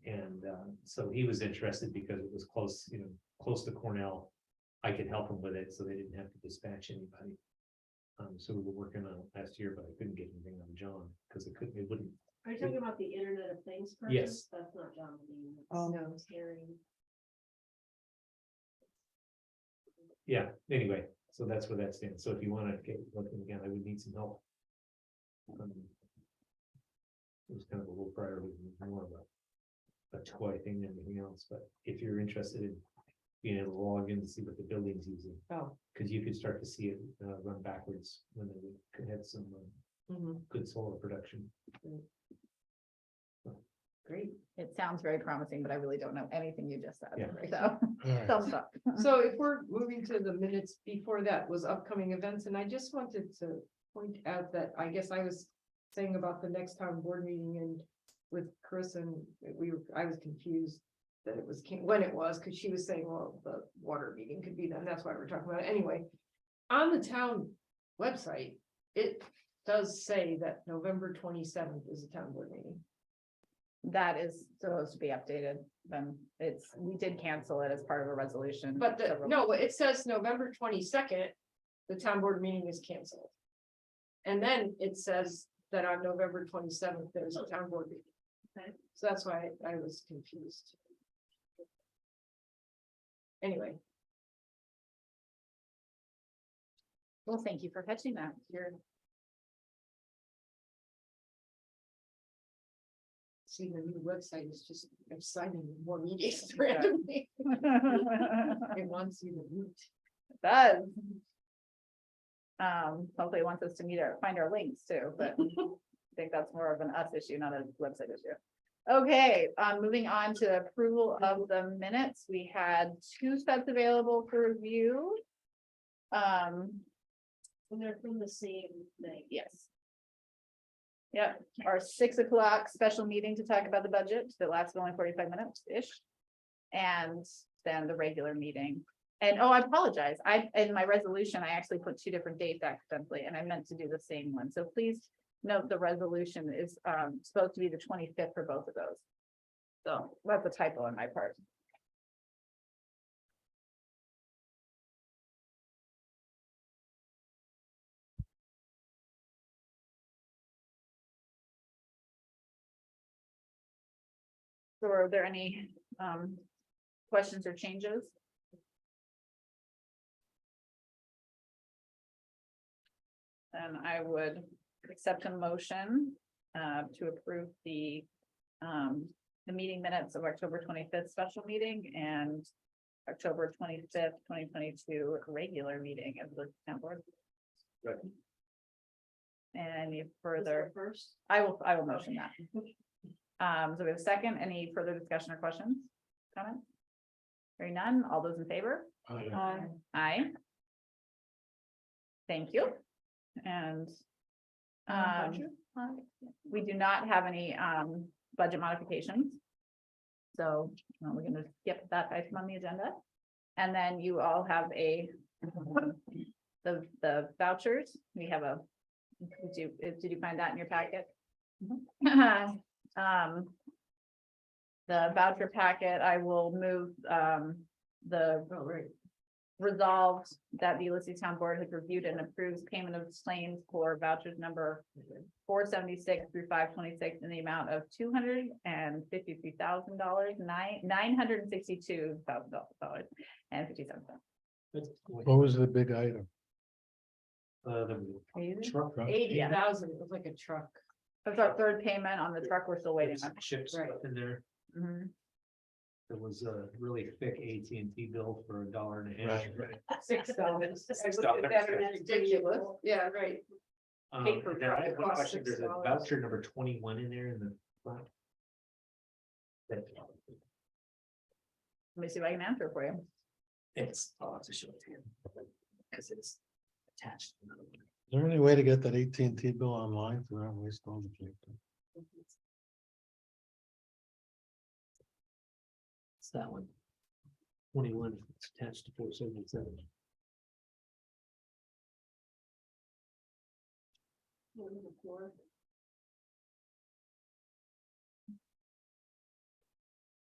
And so he was interested because it was close, close to Cornell. I could help him with it, so they didn't have to dispatch anybody. So we were working on it last year, but I couldn't get anything on John because it wouldn't. Are you talking about the Internet of Things? person? Yes. That's not John Levine. that's Oh. No. Terry. Yeah, anyway, so that's where that stands. So if you want to get looking again, I would need some help. It was kind of a low priority, more of a toy thing than anything else, but if you're interested in being able to log in to see what the building's using, Oh. because you could start to see it run backwards when they could have some good solar production. Great. It sounds very promising, but I really don't know anything you just said. Yeah. So, All right. thumbs up. So if we're moving to the minutes before that was upcoming events, and I just wanted to point out that I guess I was saying about the next town board meeting and with Chris and I was confused that it was, when it was, because she was saying, well, the water meeting could be then, that's why we're talking about it anyway. On the town website, it does say that November 27th is a town board meeting. That is supposed to be updated. Then we did cancel it as part of a resolution. But several- no, it says November 22nd, the town board meeting is canceled. And then it says that on November 27th, there's a town board meeting. Okay. So that's why I was confused. Anyway, Well, thank you for catching that. see, the new website is just exciting more meetings randomly. It wants you to meet. Does. Hopefully it wants us to find our links too, but I think that's more of an us issue, not a website issue. Okay, moving on to approval of the minutes. We had 2 sets available for review. And they're from the same thing. Yes. Yep, our 6 o'clock special meeting to talk about the budget that lasts only 45 minutes-ish. And then the regular meeting. And I apologize. In my resolution, I actually put 2 different dates accidentally, and I meant to do the same one. So please note the resolution is supposed to be the 25th for both of those. So that's a typo on my part. So are there any questions or changes? And I would accept a motion to approve the meeting minutes of October 25th special meeting and October 25th, 2022 regular meeting of the town board. Right. Any Was further, there First. I will motion that. So we have a second, any further discussion or questions, comments? Hearing none, all those in favor? Aye. Thank you. And we do not have any budget modifications. So we're gonna skip that item on the agenda. And then you all have the vouchers. We have did you find that in your packet? The voucher packet, I will move resolved that the Ulysses Town Board has reviewed and approves payment of claims for vouchers number 476 through 526 in the amount of $253,000, $962,000 and 57 cents. What was the big item? Truck. 80,000, it was like a truck. That's our third payment on the truck. We're still waiting on. Chips Right. in there. Mhm. There was a really thick AT&T bill for $1.50. Right. $6. $6. Ridiculous. Yeah, right. Paper Now I have one cost question. There's a $6. voucher number 21 in there in the front. Let me see if I can answer for you. I'll have to show it to you. Because it's attached. to another one. Is there any way to get that AT&T bill online so we don't waste all the paper? It's that one. 21, it's attached to 477.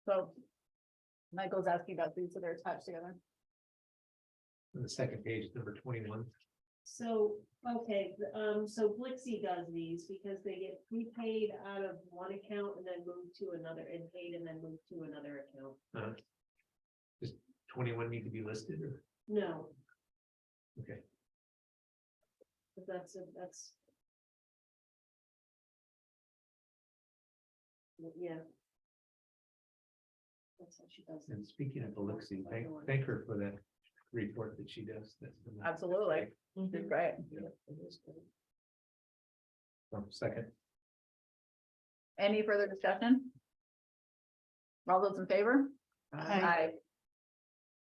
So Michael's asking about these, so they're attached together. On the second page, number 21. So, okay, so Blixie does these because they get prepaid out of one account and then move to another and paid and then move to another account. Does 21 need to be listed or? No, Okay. but that's. Yeah. That's how she does it. And speaking of Elixir, thank her for that report that she does. Absolutely. It's great. Second. Any further discussion? All those in favor? Aye.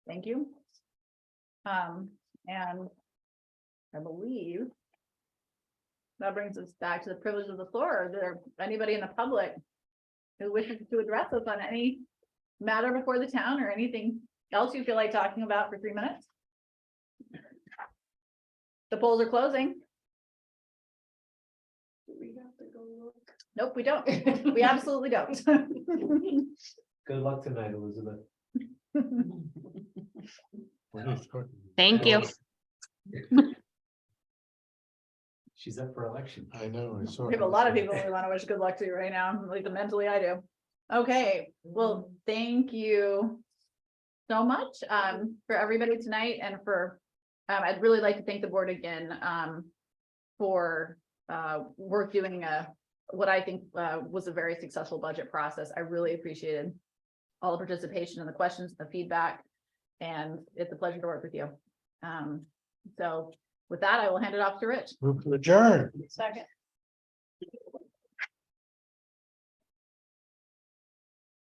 Thank you. And I believe that brings us back to the privilege of the floor. Is there anybody in the public who wishes to address us on any matter before the town or anything else you feel like talking about for 3 minutes? The polls are closing. Do we have to go look? Nope, we don't. We absolutely don't. Good luck tonight, Elizabeth. Thank you. She's up for election. I know, I saw. We have a lot of people we want to wish good luck to right now, at least mentally I do. Okay, well, thank you so much for everybody tonight and for, I'd really like to thank the board again for work doing what I think was a very successful budget process. I really appreciated all the participation and the questions, the feedback, and it's a pleasure to work with you. So with that, I will hand it off to Rich. Move to adjourn. Second.